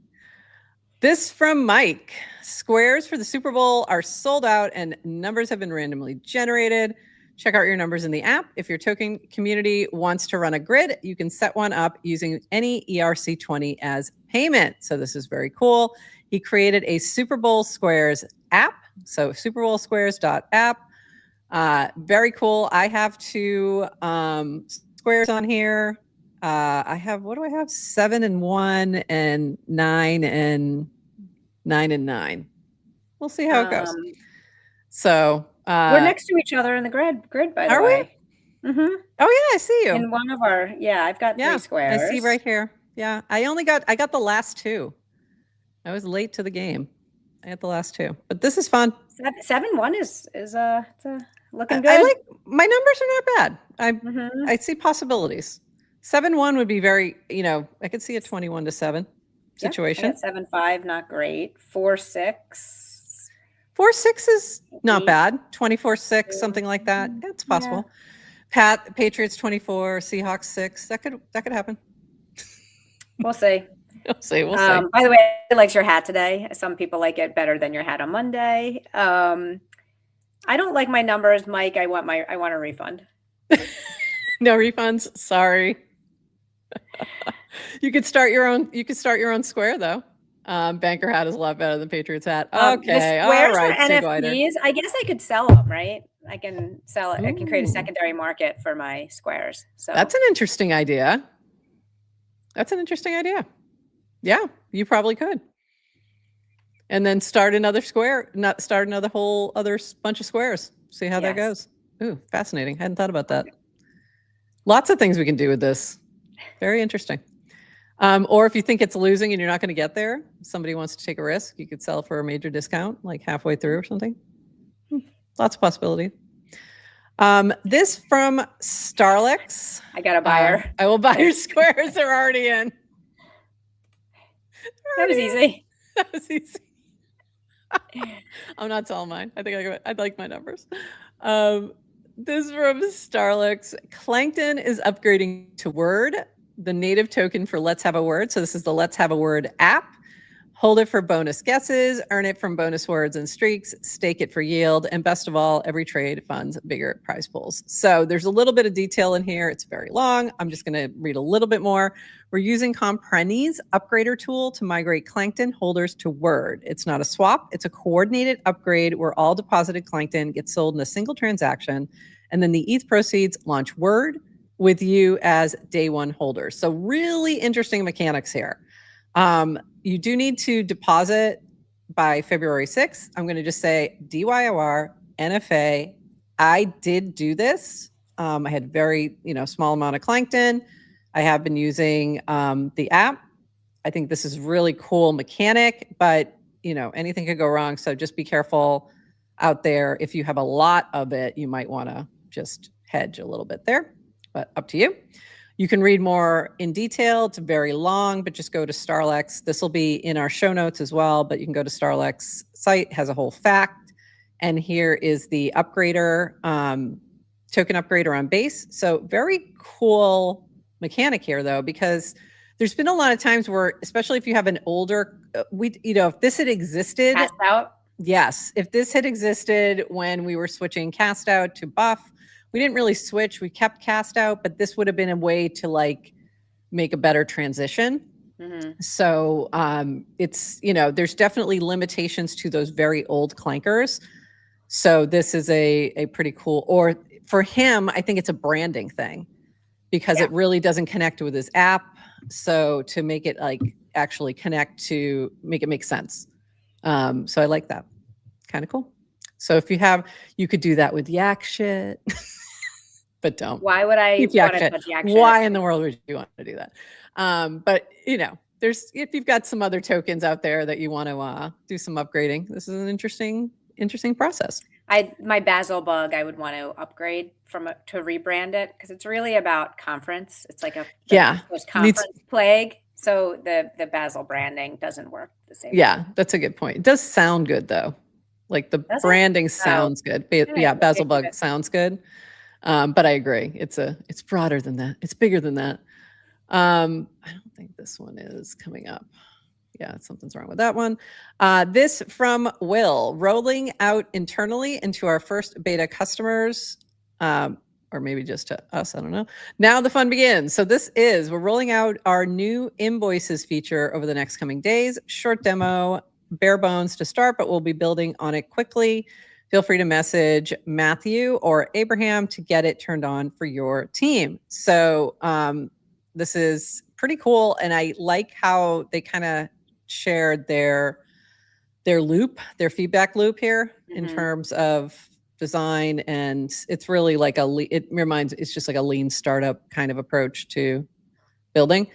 This from Mike. Squares for the Super Bowl are sold out and numbers have been randomly generated. Check out your numbers in the app. If your token community wants to run a grid, you can set one up using any ERC20 as payment. So this is very cool. He created a Super Bowl Squares app. So superbowlsquares.app. Very cool. I have 2 squares on here. I have, what do I have? 7 and 1 and 9 and 9 and 9. We'll see how it goes. So we're next to each other in the grid, by the way. We? Mm-hmm. Oh yeah, I see you. In one of our, I've got 3 squares. I see right here. Yeah, I got the last 2. I was late to the game. I got the last 2, but this is fun. 7-1 is looking good. My numbers are not bad. I see possibilities. 7-1 would be very, I could see a 21-7 situation. 7-5, not great. 4-6. 4-6 is not bad. 24-6, something like that. It's possible. Yeah. Patriots 24, Seahawks 6. That could happen. We'll see. We'll see. By the way, I likes your hat today. Some people like it better than your hat on Monday. I don't like my numbers, Mike. I want a refund. No refunds. Sorry. You could start your own square though. Banker hat is a lot better than Patriots hat. Okay. All right. NFTs. I guess I could sell them, right? I can sell it. I can create a secondary market for my squares. So that's an interesting idea. Yeah, you probably could. and then start another square, not start another whole other bunch of squares. See how that goes. Ooh, fascinating. Hadn't thought about that. Lots of things we can do with this. Very interesting. Or if you think it's losing and you're not going to get there, somebody wants to take a risk, you could sell for a major discount, like halfway through or something. Lots of possibility. This from Starlix. I got a buyer. I will buy your squares. They're already in. That was easy. That was easy. I'm not selling mine. I think I like my numbers. This from Starlix. Plankton is upgrading to Word, the native token for Let's Have a Word. So this is the Let's Have a Word app. Hold it for bonus guesses, earn it from bonus words and streaks, stake it for yield, and best of all, every trade funds bigger prize pools. So there's a little bit of detail in here. It's very long. I'm just going to read a little bit more. We're using Comprenny's upgrader tool to migrate Plankton holders to Word. It's not a swap. It's a coordinated upgrade where all deposited Plankton gets sold in a single transaction, and then the ETH proceeds launch Word with you as day one holders. So really interesting mechanics here. You do need to deposit by February 6th. I'm going to just say DYOR, NFA. I did do this. I had very, small amount of Plankton. I have been using the app. I think this is really cool mechanic, but anything could go wrong. So just be careful out there. If you have a lot of it, you might want to just hedge a little bit there, but up to you. You can read more in detail. It's very long, but just go to Starlix. This will be in our show notes as well, but you can go to Starlix site, has a whole fact. And here is the upgrader, token upgrader on base. So very cool mechanic here though, because there's been a lot of times where, especially if you have an older, if this had existed. Cast out? Yes. If this had existed when we were switching cast out to buff, we didn't really switch. We kept cast out, but this would have been a way to make a better transition. Mm-hmm. So it's, there's definitely limitations to those very old clankers. So this is a pretty cool, or for him, I think it's a branding thing because it really doesn't connect with his app. So to make it actually connect to make it make sense. So I like that. Kind of cool. So if you could do that with yak shit. But don't. Why would I want to touch yak shit? Why in the world would you want to do that? But if you've got some other tokens out there that you want to do some upgrading, this is an interesting process. My Basil bug, I would want to upgrade to rebrand it because it's really about conference. It's like a conference plague. So the Basil branding doesn't work the same. Yeah, that's a good point. It does sound good though. Like branding sounds good. Yeah, Basil bug sounds good. But I agree. It's broader than that. It's bigger than that. I don't think this one is coming up. Yeah, something's wrong with that one. This from Will, rolling out internally into our first beta customers, or maybe just to us, I don't know. Now the fun begins. So we're rolling out our new invoices feature over the next coming days. Short demo, bare bones to start, but we'll be building on it quickly. Feel free to message Matthew or Abraham to get it turned on for your team. So this is pretty cool. And I like how they kind of shared their feedback loop here in terms of design. And it's really it's just like a lean startup kind of approach to building,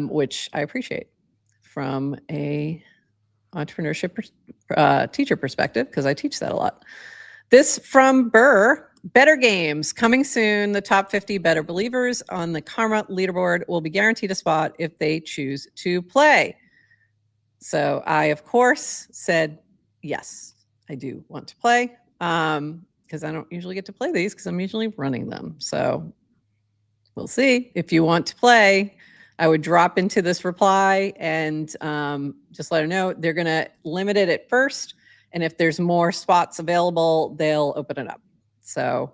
which I appreciate from a entrepreneurship teacher perspective, because I teach that a lot. This from Burr, better games coming soon. The top 50 better believers on the Karma leaderboard will be guaranteed a spot if they choose to play. So I, of course, said, yes, I do want to play because I don't usually get to play these because I'm usually running them. So we'll see. If you want to play, I would drop into this reply and just let her know they're going to limit it at first. And if there's more spots available, they'll open it up. So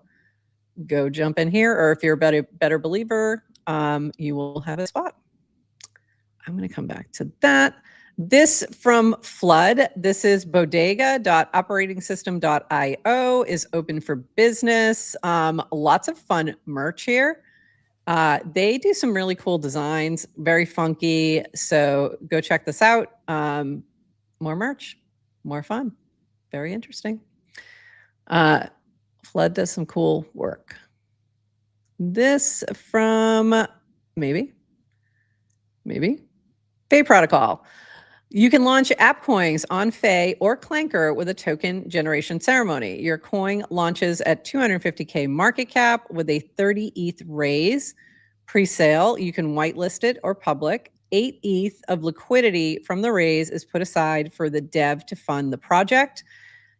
go jump in here. Or if you're a better believer, you will have a spot. I'm going to come back to that. This from Flood. This is bodega.operatingsystem.io is open for business. Lots of fun merch here. They do some really cool designs, very funky. So go check this out. more merch, more fun. Very interesting. Flood does some cool work. This from maybe Faye Protocol. You can launch app coins on Faye or Clanker with a token generation ceremony. Your coin launches at 250K market cap with a 30 ETH raise. Pre-sale, you can whitelist it or public. 8 ETH of liquidity from the raise is put aside for the dev to fund the project.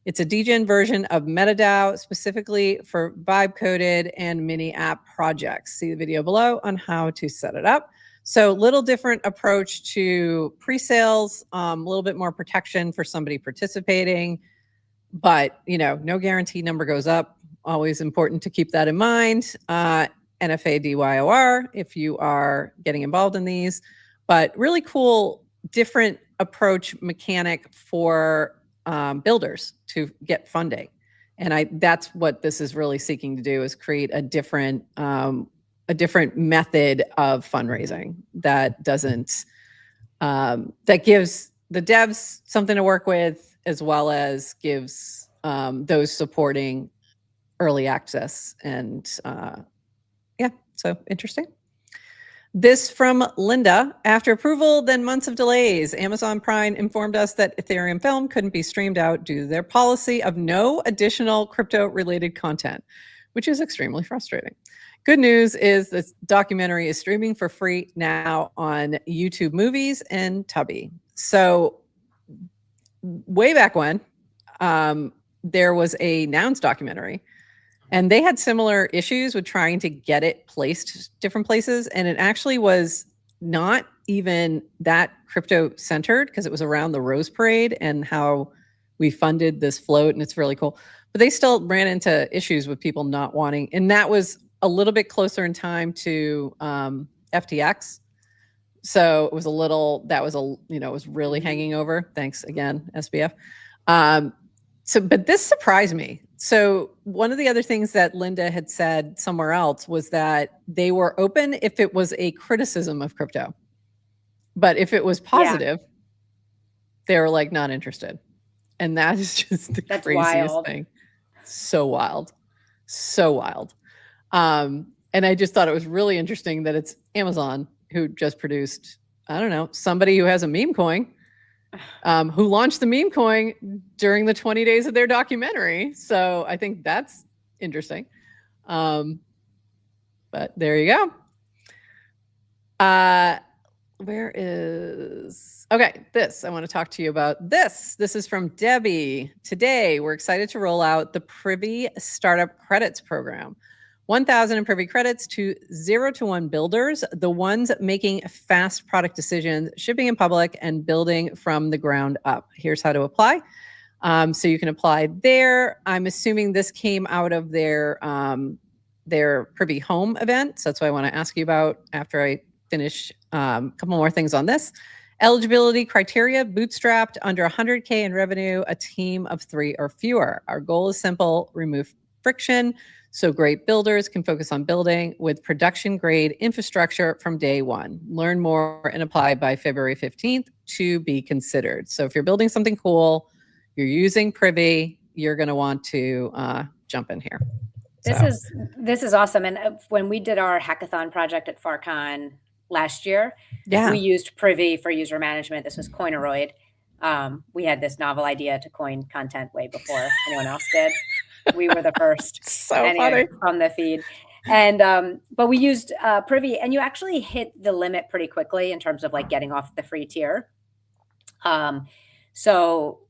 It's a degen version of MetaDAO specifically for vibe-coded and mini app projects. See the video below on how to set it up. So little different approach to pre-sales, a little bit more protection for somebody participating, but no guarantee number goes up. Always important to keep that in mind. NFA DYOR if you are getting involved in these, but really cool, different approach mechanic for builders to get funding. And that's what this is really seeking to do, is create a different method of fundraising that doesn't that gives the devs something to work with, as well as gives those supporting early access. And so interesting. This from Linda. After approval, then months of delays, Amazon Prime informed us that Ethereum Film couldn't be streamed out due to their policy of no additional crypto-related content, which is extremely frustrating. Good news is this documentary is streaming for free now on YouTube Movies and Tubi. So way back when, there was a Nouns documentary, and they had similar issues with trying to get it placed different places. And it actually was not even that crypto-centered, because it was around the Rose Parade and how we funded this float, and it's really cool. But they still ran into issues with people not wanting, and that was a little bit closer in time to FTX. So it was it was really hanging over. Thanks again, SBF. But this surprised me. So one of the other things that Linda had said somewhere else was that they were open if it was a criticism of crypto. But if it was positive, they were like not interested. And that is just the craziest thing. So wild. So wild. And I just thought it was really interesting that it's Amazon who just produced, I don't know, somebody who has a meme coin, who launched the meme coin during the 20 days of their documentary. So I think that's interesting. But there you go. This, I want to talk to you about this. This is from Debbie. Today, we're excited to roll out the Privy Startup Credits Program. 1,000 in Privy credits to 0 to 1 builders, the ones making fast product decisions, shipping in public, and building from the ground up. Here's how to apply. So you can apply there. I'm assuming this came out of their Privy Home event. So that's what I want to ask you about after I finish a couple more things on this. Eligibility criteria: bootstrapped, under 100K in revenue, a team of 3 or fewer. Our goal is simple: remove friction, so great builders can focus on building with production-grade infrastructure from day one. Learn more and apply by February 15th to be considered. So if you're building something cool, you're using Privy, you're going to want to jump in here. This is awesome. And when we did our hackathon project at FarCon last year, we used Privy for user management. This was Coineroid. We had this novel idea to coin content way before anyone else did. We were the first funny from the feed. And but we used Privy, and you actually hit the limit pretty quickly in terms of like getting off the free tier. So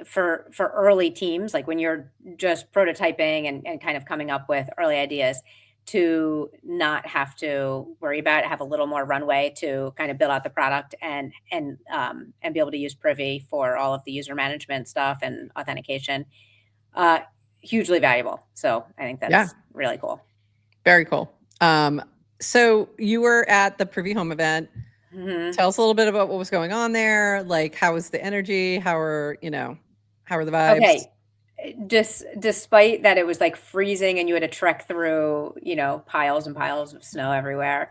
for early teams, like when you're just prototyping and kind of coming up with early ideas, to not have to worry about it, have a little more runway to kind of build out the product and be able to use Privy for all of the user management stuff and authentication. Hugely valuable. So I think that's really cool. Very cool. So you were at the Privy Home event. Mm-hmm. Tell us a little bit about what was going on there. Like, how was the energy? How are the vibes? Okay. Despite that it was like freezing and you had to trek through, piles and piles of snow everywhere.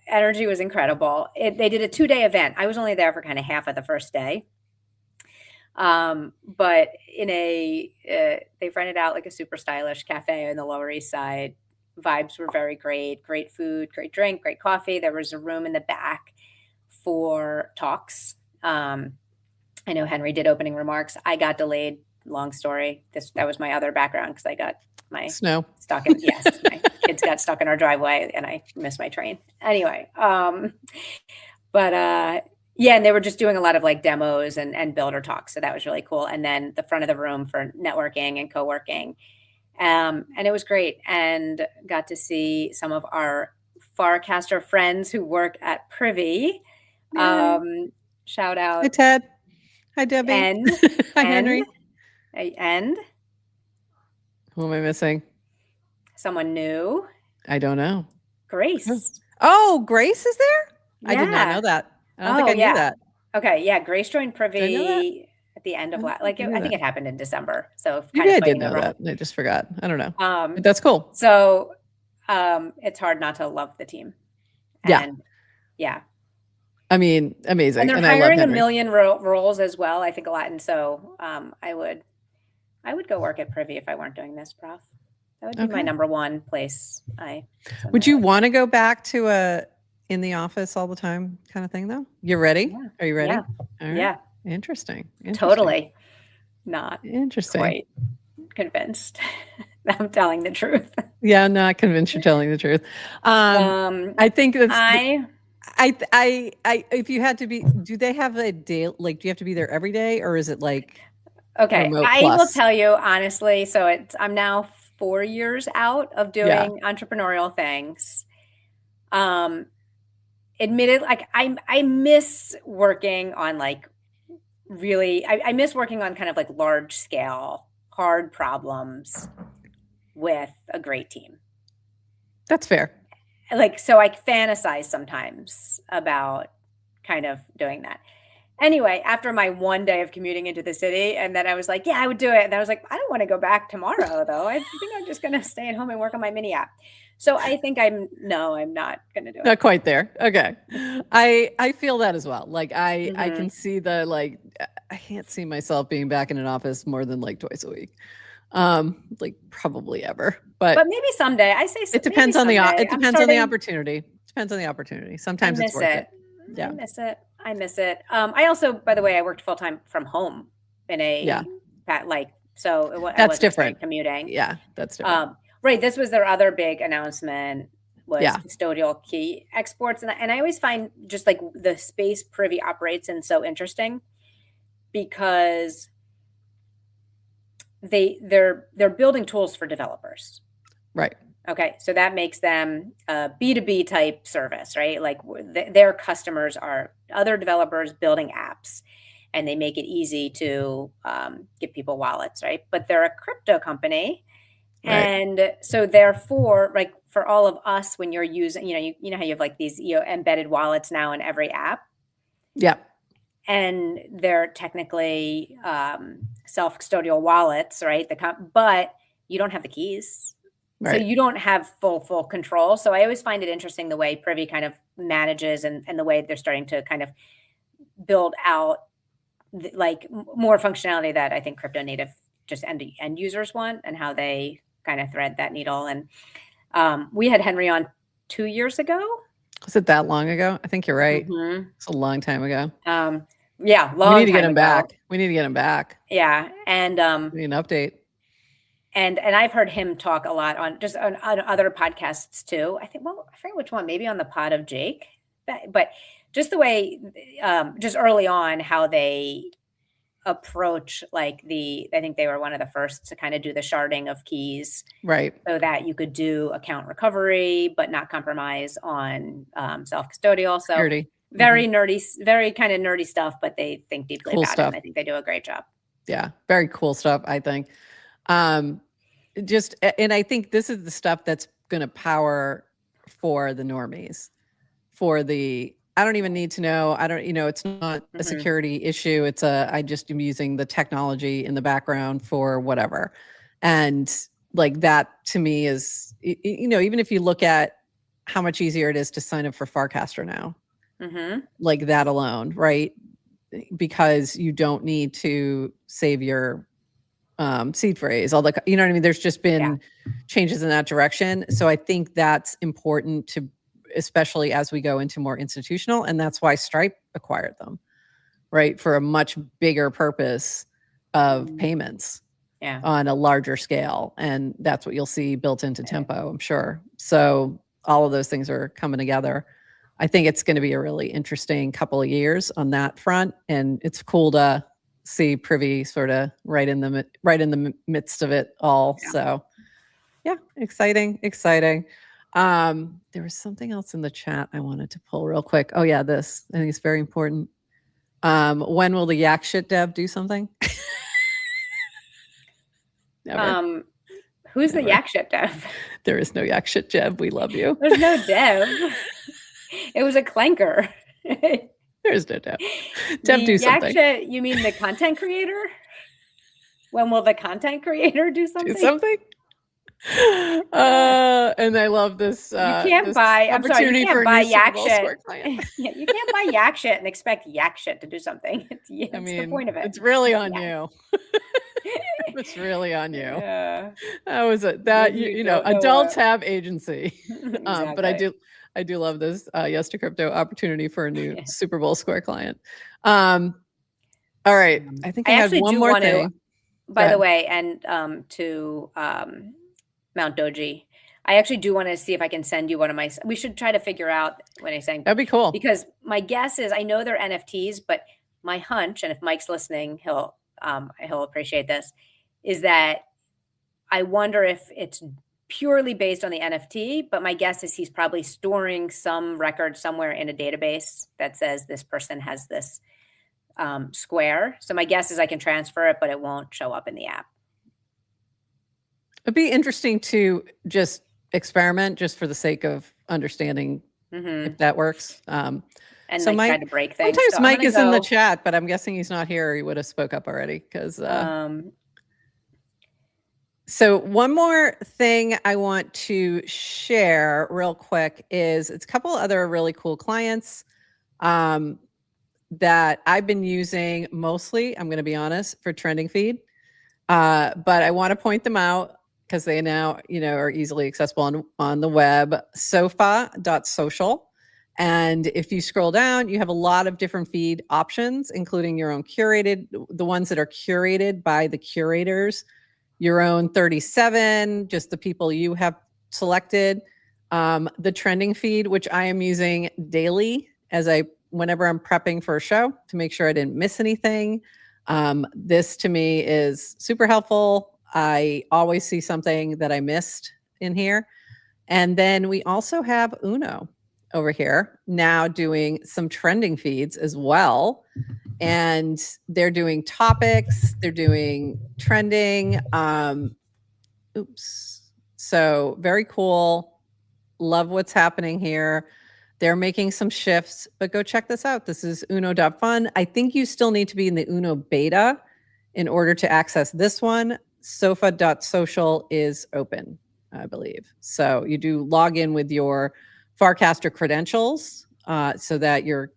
Energy was incredible. They did a 2-day event. I was only there for kind of half of the first day. But they've rented out like a super stylish cafe in the Lower East Side. Vibes were very great. Great food, great drink, great coffee. There was a room in the back for talks. I know Henry did opening remarks. I got delayed. Long story. That was my other background because I got my Snow. stuck in my kids got stuck in our driveway and I missed my train. Anyway, yeah, and they were just doing a lot of like demos and builder talks. So that was really cool. And then the front of the room for networking and co-working. And it was great. And got to see some of our Farcaster friends who work at Privy. Shout out. Hi, Ted. Hi, Debbie. Hi, Henry. And who am I missing? Someone new. I don't know. Grace. Oh, Grace is there? Yeah. I did not know that. I don't think I knew that. Okay, yeah. Grace joined Privy at the end of I think it happened in December. So maybe I did know that. I just forgot. I don't know. But that's cool. So it's hard not to love the team. And, yeah. I mean, amazing. And they're hiring a million roles as well, I think a lot. And so I would go work at Privy if I weren't doing this, Prof. That would be my number one place. Would you want to go back to a in the office all the time kind of thing though? You're ready? Yeah. Are you ready? Yeah. Right. Yeah. Interesting. Totally. Not interesting. Quite convinced. I'm telling the truth. Yeah, I'm not convinced you're telling the truth. I think that's I if you had to be, do they have a day, like do you have to be there every day or is it like okay, I will tell you honestly, so I'm now 4 years out of doing entrepreneurial things. Admitted, like I miss working on like really, I miss working on kind of like large scale, hard problems with a great team. That's fair. Like, so I fantasize sometimes about kind of doing that. Anyway, after my one day of commuting into the city, and then I was like, yeah, I would do it. And I was like, I don't want to go back tomorrow though. I think I'm just going to stay at home and work on my mini app. So I think I'm not going to do it. Not quite there. Okay. I feel that as well. Like I can see the, like, I can't see myself being back in an office more than like twice a week. Like probably ever, but maybe someday. I say it depends on the opportunity. Depends on the opportunity. Sometimes it's worth it. Yeah. I miss it. I also, by the way, I worked full time from home in that's different. Commuting. Yeah, that's different. Right. This was their other big announcement was custodial key exports. And I always find just like the space Privy operates in so interesting because they're building tools for developers. Right. Okay. So that makes them a B2B type service, right? Like their customers are other developers building apps and they make it easy to give people wallets, right? But they're a crypto company. Right. And so therefore, like for all of us, when you're using, you know how you have like these embedded wallets now in every app. Yeah. And they're technically self-custodial wallets, right? But you don't have the keys. Right. So you don't have full control. So I always find it interesting the way Privy kind of manages and the way they're starting to kind of build out like more functionality that I think crypto native just end users want and how they kind of thread that needle. And we had Henry on 2 years ago. Was it that long ago? I think you're right. Mm-hmm. It's a long time ago. Yeah. We need to get him back. We need to get him back. Yeah. And we need an update. And I've heard him talk a lot on other podcasts too. I forget which one, maybe on the pod of Jake, but just the way, just early on how they approach like I think they were one of the first to kind of do the sharding of keys. Right. So that you could do account recovery, but not compromise on self-custodial. So security. Very nerdy, very kind of nerdy stuff, but they think deeply about it. And I think they do a great job. Yeah. Very cool stuff, I think. And I think this is the stuff that's going to power for the normies, I don't even need to know. It's not a security issue. It's I just am using the technology in the background for whatever. And like that to me is, even if you look at how much easier it is to sign up for Farcaster now, like that alone, right? because you don't need to save your seed phrase, all the, you know what I mean? There's just been changes in that direction. So I think that's important to, especially as we go into more institutional, and that's why Stripe acquired them, right? For a much bigger purpose of payments on a larger scale. And that's what you'll see built into Tempo, I'm sure. So all of those things are coming together. I think it's going to be a really interesting couple of years on that front. And it's cool to see Privy sort of right in the midst of it all. So yeah, exciting. There was something else in the chat I wanted to pull real quick. Oh yeah, this, I think it's very important. When will the yak shit dev do something? Never. Who's the yak shit dev? There is no yak shit dev. We love you. There's no dev. It was a clanker. There's no dev. Dev, do something. Shit, you mean the content creator? When will the content creator do something? Do something? And I love this. You can't buy. I'm sorry. You can't buy yak shit. Yeah, you can't buy yak shit and expect yak shit to do something. It's the point of it. It's really on you. It's really on you. Yeah. That was it. That you know, adults have agency. Exactly. But I do love this yes to crypto opportunity for a new Super Bowl Square client. All right. I think I had one more thing. By the way, and to Mount Doji, I actually do want to see if I can send you one of my. We should try to figure out when I send. That'd be cool. Because my guess is, I know they're NFTs, but my hunch, and if Mike's listening, he'll appreciate this, is that I wonder if it's purely based on the NFT, but my guess is he's probably storing some record somewhere in a database that says this person has this square. So my guess is I can transfer it, but it won't show up in the app. It'd be interesting to just experiment just for the sake of understanding if that works. And so Mike, try to break things. Sometimes so Mike is in the chat, but I'm guessing he's not here. He would have spoke up already because. So one more thing I want to share real quick is it's a couple other really cool clients that I've been using mostly, I'm going to be honest, for trending feed. But I want to point them out because they now, are easily accessible on the web, sofa.social. And if you scroll down, you have a lot of different feed options, including your own curated, the ones that are curated by the curators, your own 37, just the people you have selected, the trending feed, which I am using daily whenever I'm prepping for a show to make sure I didn't miss anything. This to me is super helpful. I always see something that I missed in here. And then we also have Uno over here now doing some trending feeds as well. And they're doing topics, they're doing trending. So very cool. Love what's happening here. They're making some shifts, but go check this out. This is uno.fun. I think you still need to be in the Uno beta in order to access this one. Sofa.social is open, I believe. So you do log in with your Farcaster credentials so that your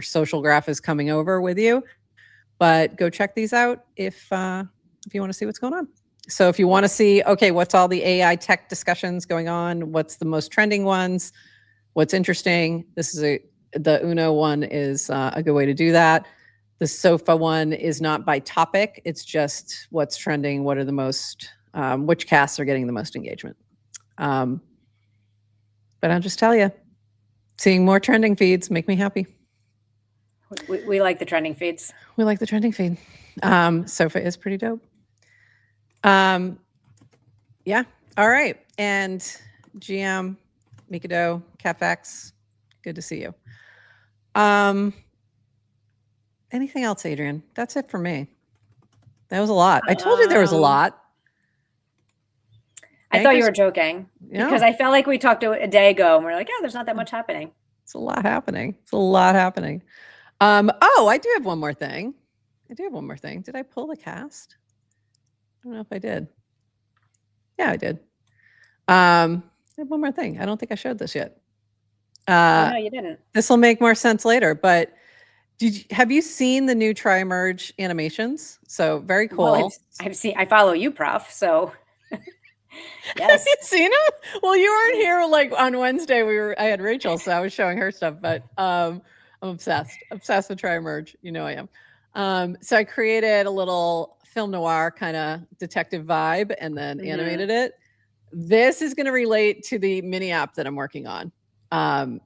social graph is coming over with you. But go check these out if you want to see what's going on. So if you want to see, okay, what's all the AI tech discussions going on? What's the most trending ones? What's interesting? The Uno one is a good way to do that. The Sofa one is not by topic. It's just what's trending. What are the most, which casts are getting the most engagement. But I'll just tell you, seeing more trending feeds make me happy. We like the trending feeds. We like the trending feed. Sofa is pretty dope. Yeah. All right. And GM, Mikado, CapEx, good to see you. Anything else, Adrienne? That's it for me. That was a lot. I told you there was a lot. I thought you were joking because I felt like we talked a day ago and we're like, there's not that much happening. It's a lot happening. I do have one more thing. Did I pull the cast? I don't know if I did. Yeah, I did. I have one more thing. I don't think I showed this yet. No, you didn't. This will make more sense later, but Have you seen the new tri-merge animations? So very Well, cool. I follow you, Prof. So Have yes. you seen them? Well, you weren't here like on Wednesday. I had Rachel, so I was showing her stuff, but I'm obsessed with tri-merge. You know I am. So I created a little film noir kind of detective vibe and then animated it. This is going to relate to the mini app that I'm working on.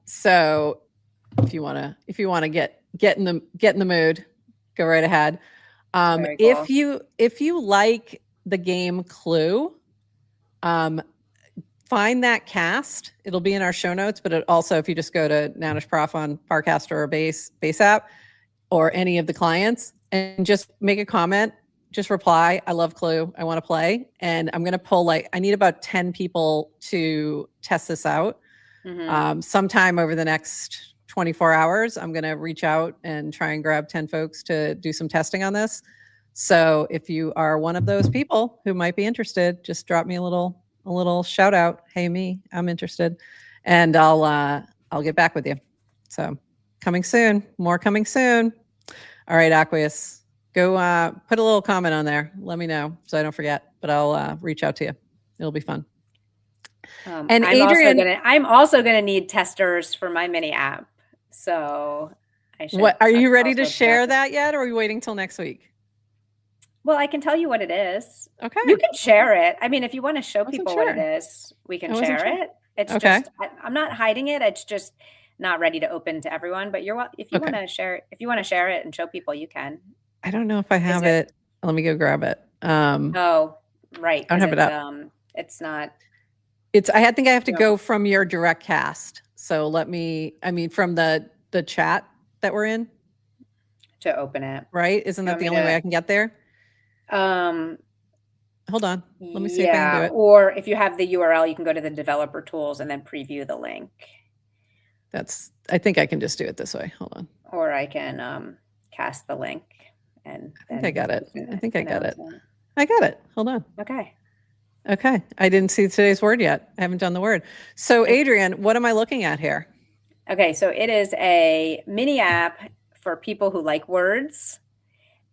So if you want to get in the mood, go right ahead. Very cool. If you like the game Clue, find that cast. It'll be in our show notes, but also if you just go to NounishProf on Farcaster or Base app or any of the clients and just make a comment, just reply, I love Clue, I want to play. And I'm going to pull I need about 10 people to test this out. Sometime over the next 24 hours, I'm going to reach out and try and grab 10 folks to do some testing on this. So if you are one of those people who might be interested, just drop me a little shout out. Hey, me, I'm interested. And I'll get back with you. So coming soon, more coming soon. All right, Aqueous, go put a little comment on there. Let me know so I don't forget, but I'll reach out to you. It'll be fun. And Adrienne, I'm also gonna need testers for my mini app. So I should. What are you ready to share that yet, or are we waiting till next week? Well, I can tell you what it is. Okay. You can share it. I mean, if you want to show people what it is, we can share it. It's just I'm not hiding it. It's just not ready to open to everyone. But if you want to share it and show people, you can. I don't know if I have it. Let me go grab it. Oh, right. I don't have it up. It's not. I think I have to go from your direct cast. So from the chat that we're in to open it. Right? Isn't that the only way I can get there? Hold on. Let me see if I can do it. Or if you have the URL, you can go to the developer tools and then preview the link. I think I can just do it this way. Hold on. Or I can cast the link and I think I got it. I got it. Hold on. Okay. I didn't see today's word yet. I haven't done the word. So Adrienne, what am I looking at here? Okay. So it is a mini app for people who like words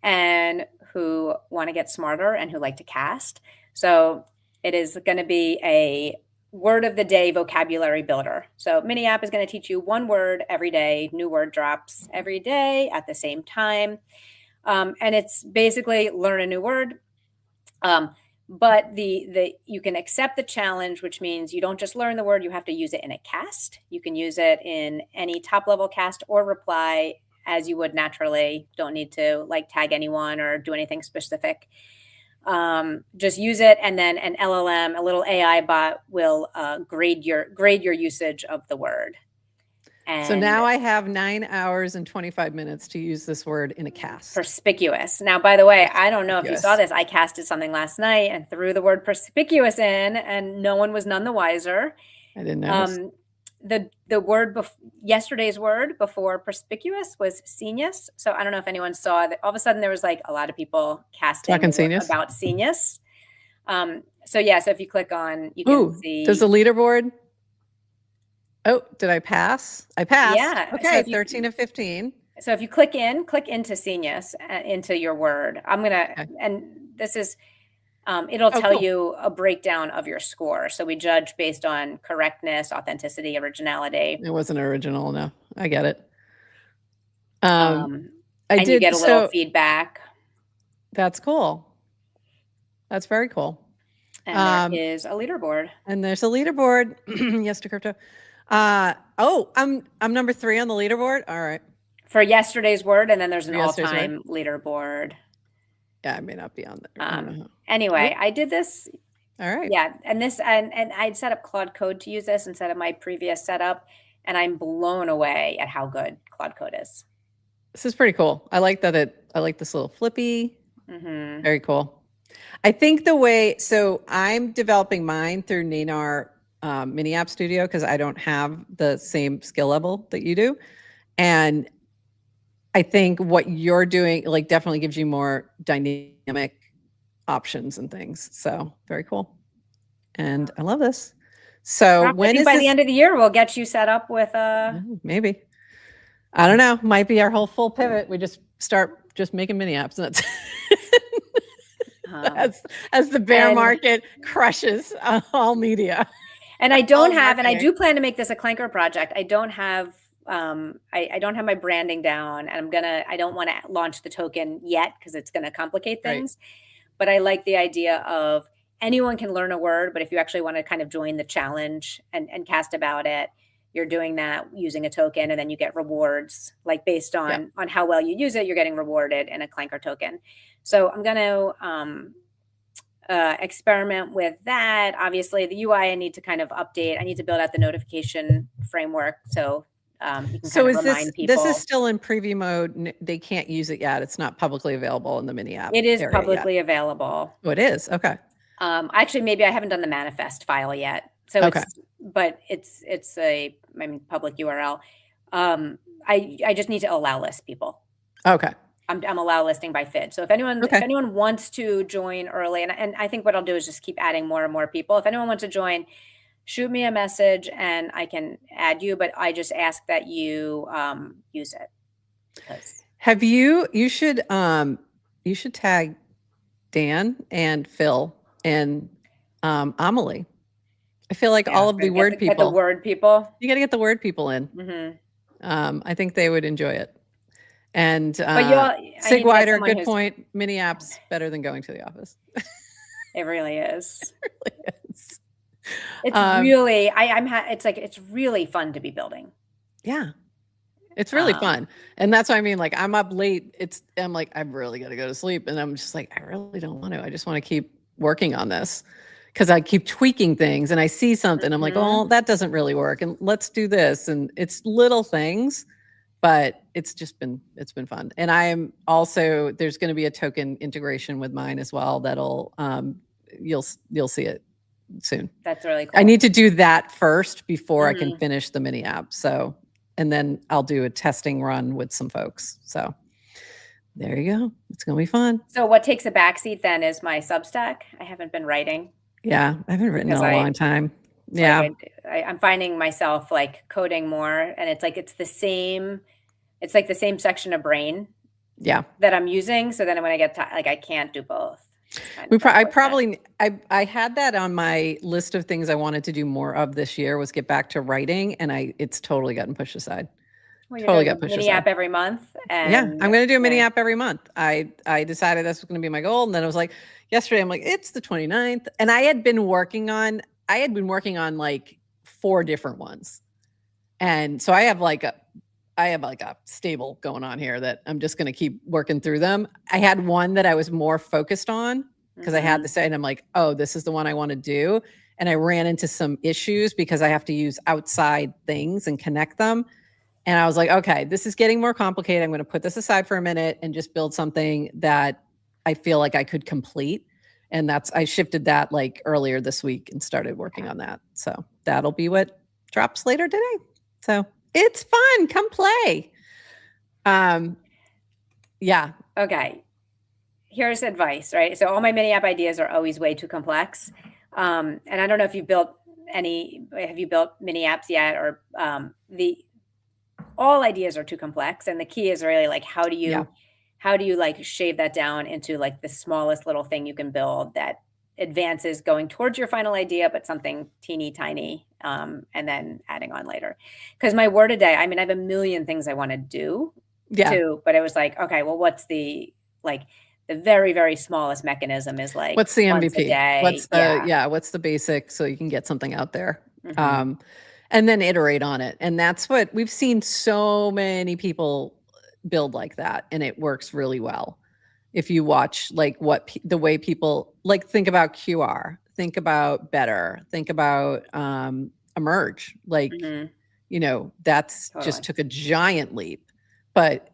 and who want to get smarter and who like to cast. So it is going to be a word of the day vocabulary builder. So mini app is going to teach you one word every day. New word drops every day at the same time. And it's basically learn a new word. But you can accept the challenge, which means you don't just learn the word, you have to use it in a cast. You can use it in any top level cast or reply as you would naturally. Don't need to tag anyone or do anything specific. Just use it, and then an LLM, a little AI bot, will grade your usage of the word. And so now I have 9 hours and 25 minutes to use this word in a cast. Perspicuous. Now, by the way, I don't know if you saw this. I casted something last night and threw the word perspicuous in, and no one was none the wiser. I didn't know. The word yesterday's word before perspicuous was scenius. So I don't know if anyone saw that. All of a sudden there was a lot of people casting about scenius. So if you click on, you can see. Does the leaderboard? Oh, did I pass? I passed. Yeah. Okay. 13 of 15. So if you click into scenius, into your word, and this is. It'll tell you a breakdown of your score. So we judge based on correctness, authenticity, originality. It wasn't original enough. I get it. You get a little feedback. That's cool. That's very cool. And there is a leaderboard. And there's a leaderboard. Yes to crypto. I'm number 3 on the leaderboard. All right. For yesterday's word, and then there's an all-time leaderboard. Yeah, I may not be on there. Anyway, I did this. All right. Yeah, and I'd set up Claude Code to use this instead of my previous setup, and I'm blown away at how good Claude Code is. This is pretty cool. I like that. I like this little flippy. Mm-hmm. Very cool. I think so I'm developing mine through Nanar Mini App Studio because I don't have the same skill level that you do, and I think what you're doing definitely gives you more dynamic options and things. So very cool. And I love this. So by the end of the year, we'll get you set up with maybe. I don't know. Might be our whole full pivot. We just start just making mini apps. That's as the bear market crushes all media. And I don't have, and I do plan to make this a Clanker project. I don't have, I don't have my branding down, and I don't want to launch the token yet because it's going to complicate things. Right. But I like the idea of anyone can learn a word, but if you actually want to kind of join the challenge and cast about it, you're doing that using a token, and then you get rewards, like based on how well you use it, you're getting rewarded in a Clanker token. So I'm going to experiment with that. Obviously, the UI I need to kind of update. I need to build out the notification framework so you can kind of remind people. This is still in preview mode. They can't use it yet. It's not publicly available in the mini app. It is publicly available. Oh, it is? Okay. Actually, maybe I haven't done the manifest file yet. So it's a public URL. I just need to allow list people. Okay. I'm allow listing by FID. So if anyone wants to join early, and I think what I'll do is just keep adding more and more people. If anyone wants to join, shoot me a message and I can add you, but I just ask that you use it. You should tag Dan and Phil and Amelie. I feel like all of the word people. Get the word people. You got to get the word people in. Mm-hmm. I think they would enjoy it. And Sig Wider, good point. Mini apps better than going to the office. It really is. It really is. It's really it's really fun to be building. Yeah. It's really fun. And that's what I mean. Like I'm up late. I'm like, I really got to go to sleep. And I'm just like, I really don't want to. I just want to keep working on this because I keep tweaking things and I see something. I'm like, oh, that doesn't really work. And let's do this. And it's little things, but it's been fun. And I am also, there's going to be a token integration with mine as well. That'll, you'll see it soon. That's really cool. I need to do that first before I can finish the mini app. So, and then I'll do a testing run with some folks. So there you go. It's going to be fun. So what takes a backseat then is my Substack. I haven't been writing. Yeah. I haven't written in a long time. Yeah. I'm finding myself like coding more, and it's like, it's like the same section of brain. Yeah. That I'm using. So then when I get I can't do both. I had that on my list of things I wanted to do more of this year was get back to writing, and it's totally gotten pushed aside. Totally got pushed aside. Mini app every month. Yeah, I'm going to do a mini app every month. I decided that's going to be my goal, and then I was like, yesterday I'm like, it's the 29th, and I had been working on like 4 different ones, and so I have like a stable going on here that I'm just going to keep working through them. I had one that I was more focused on because I had to say, and I'm like, oh, this is the one I want to do. And I ran into some issues because I have to use outside things and connect them. And I was like, okay, this is getting more complicated. I'm going to put this aside for a minute and just build something that I feel like I could complete. And I shifted that like earlier this week and started working on that. So that'll be what drops later today. So it's fun. Come play. Yeah. Okay. Here's advice, right? So all my mini app ideas are always way too complex. And I don't know if have you built mini apps yet, or all ideas are too complex. And the key is really like, how do you like shave that down into like the smallest little thing you can build that advances going towards your final idea, but something teeny tiny, and then adding on later. Because my word a day, I have a million things I want to do too, but it was like, okay, well, what's the very, very smallest mechanism is like, what's the MVP? What's the basic so you can get something out there? And then iterate on it. And that's what we've seen so many people build like that. And it works really well. If you watch like the way people like think about QR, think about Better, think about Emerge, like, that's just took a giant leap, but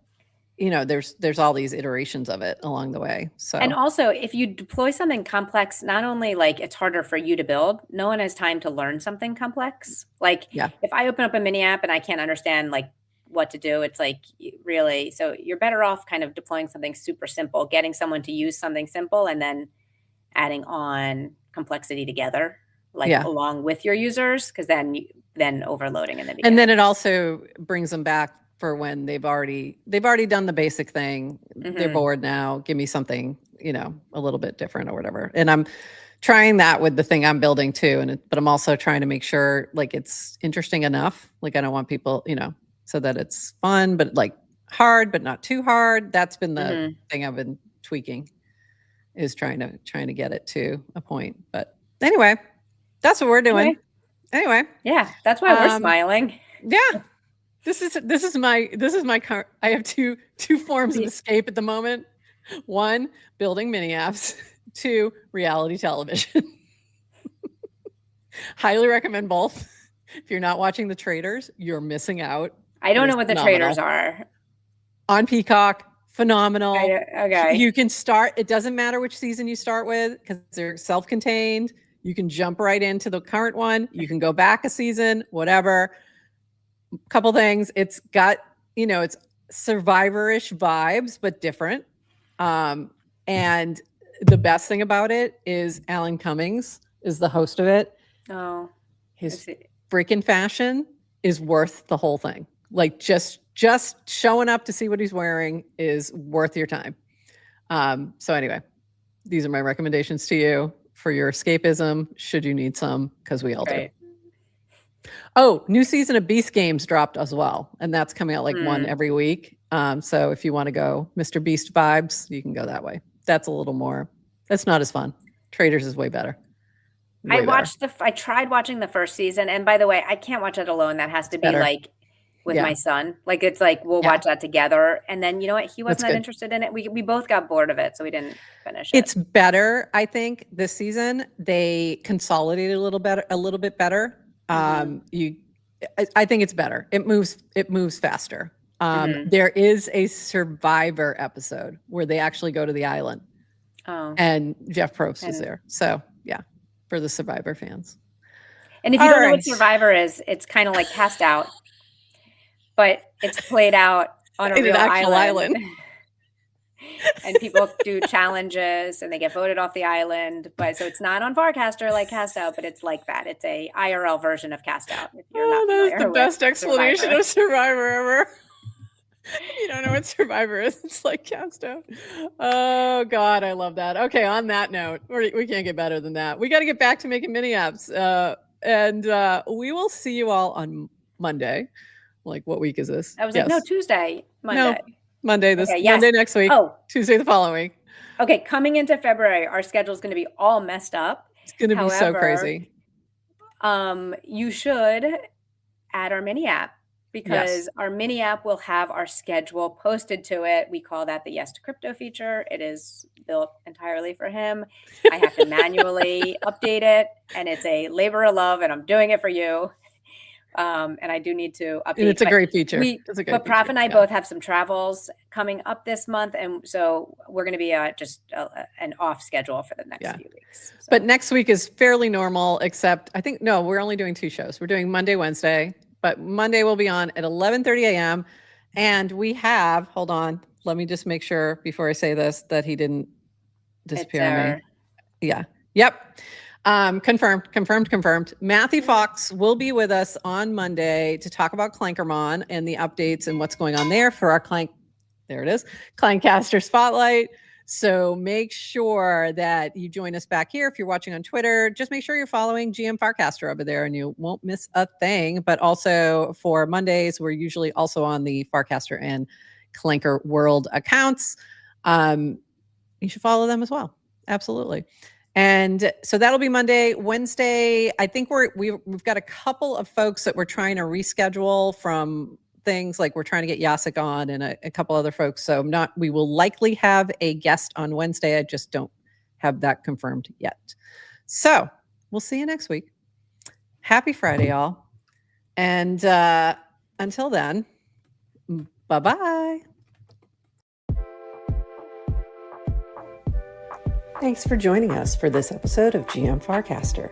there's all these iterations of it along the way. So, and also if you deploy something complex, not only like it's harder for you to build, no one has time to learn something complex. Like if I open up a mini app and I can't understand like what to do, it's like really, so you're better off kind of deploying something super simple, getting someone to use something simple, and then adding on complexity together, like along with your users, because then overloading in the beginning. And then it also brings them back for when they've already done the basic thing. They're bored now. Give me something, a little bit different or whatever. And I'm trying that with the thing I'm building too. But I'm also trying to make sure like it's interesting enough. Like I don't want people, so that it's fun, but like hard, but not too hard. That's been the thing I've been tweaking, is trying to get it to a point. But anyway, that's what we're doing. Anyway. Yeah, that's why we're smiling. Yeah. This is my I have two forms of escape at the moment. One, building mini apps. Two, reality television. Highly recommend both. If you're not watching The Traitors, you're missing out. I don't know what The Traitors are. On Peacock, phenomenal. Okay. You can start, it doesn't matter which season you start with because they're self-contained. You can jump right into the current one. You can go back a season, whatever. Couple things. It's got, it's Survivor-ish vibes, but different. And the best thing about it is Alan Cummings is the host of it. Oh. His freaking fashion is worth the whole thing. Like just showing up to see what he's wearing is worth your time. So anyway, these are my recommendations to you for your escapism, should you need some, because we all do. Oh, new season of Beast Games dropped as well. And that's coming out like one every week. So if you want to go Mr. Beast vibes, you can go that way. That's a little more, that's not as fun. Traitors is way better. I tried watching the first season. And by the way, I can't watch it alone. That has to be like with my son. Like it's like, we'll watch that together. And then you know what? He wasn't that interested in it. We both got bored of it. So we didn't finish it. It's better. I think this season they consolidated a little bit better. I think it's better. It moves faster. There is a Survivor episode where they actually go to the island. Oh. And Jeff Probst is there. So yeah, for the Survivor fans. And if you don't know what Survivor is, it's kind of like Cast Out, but it's played out on a real island. And people do challenges and they get voted off the island. But so it's not on Farcaster like Cast Out, but it's like that. It's a IRL version of Cast Out. If you're not that is the best explanation of Survivor ever. You don't know what Survivor is. It's like Cast Out. Oh God, I love that. Okay, on that note, we can't get better than that. We got to get back to making mini apps. And we will see you all on Monday. Like, what week is this? I was like, no, Tuesday, Monday. No, Monday Monday next week. Oh, Tuesday the following. Okay, coming into February, our schedule is going to be all messed up. It's going to be so crazy. You should add our mini app because our mini app will have our schedule posted to it. We call that the Yes to Crypto feature. It is built entirely for him. I have to manually update it, and it's a labor of love, and I'm doing it for you. And I do need to update. And it's a great feature. But Prof and I both have some travels coming up this month, and so we're going to be just an off schedule for the next few weeks. So. But next week is fairly normal, except I think we're only doing 2 shows. We're doing Monday, Wednesday, but Monday will be on at 11:30 a.m. And we have, hold on, let me just make sure before I say this that he didn't disappear on me. Yeah. Yep. Confirmed. Matthew Fox will be with us on Monday to talk about Clankermon and the updates and what's going on there for our Clankcaster Spotlight. So make sure that you join us back here. If you're watching on Twitter, just make sure you're following GM Farcaster over there and you won't miss a thing. But also for Mondays, we're usually also on the Farcaster and Clanker World accounts. You should follow them as well. Absolutely. And so that'll be Monday. Wednesday, I think we've got a couple of folks that we're trying to reschedule from things, like we're trying to get Jacek on and a couple other folks. So we will likely have a guest on Wednesday. I just don't have that confirmed yet. So we'll see you next week. Happy Friday, y'all. And until then, bye-bye. Thanks for joining us for this episode of GM Farcaster.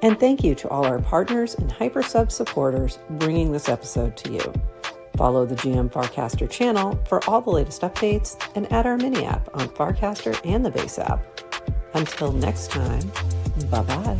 And thank you to all our partners and Hypersub supporters bringing this episode to you. Follow the GM Farcaster channel for all the latest updates and add our mini app on Farcaster and the base app. Until next time, bye-bye.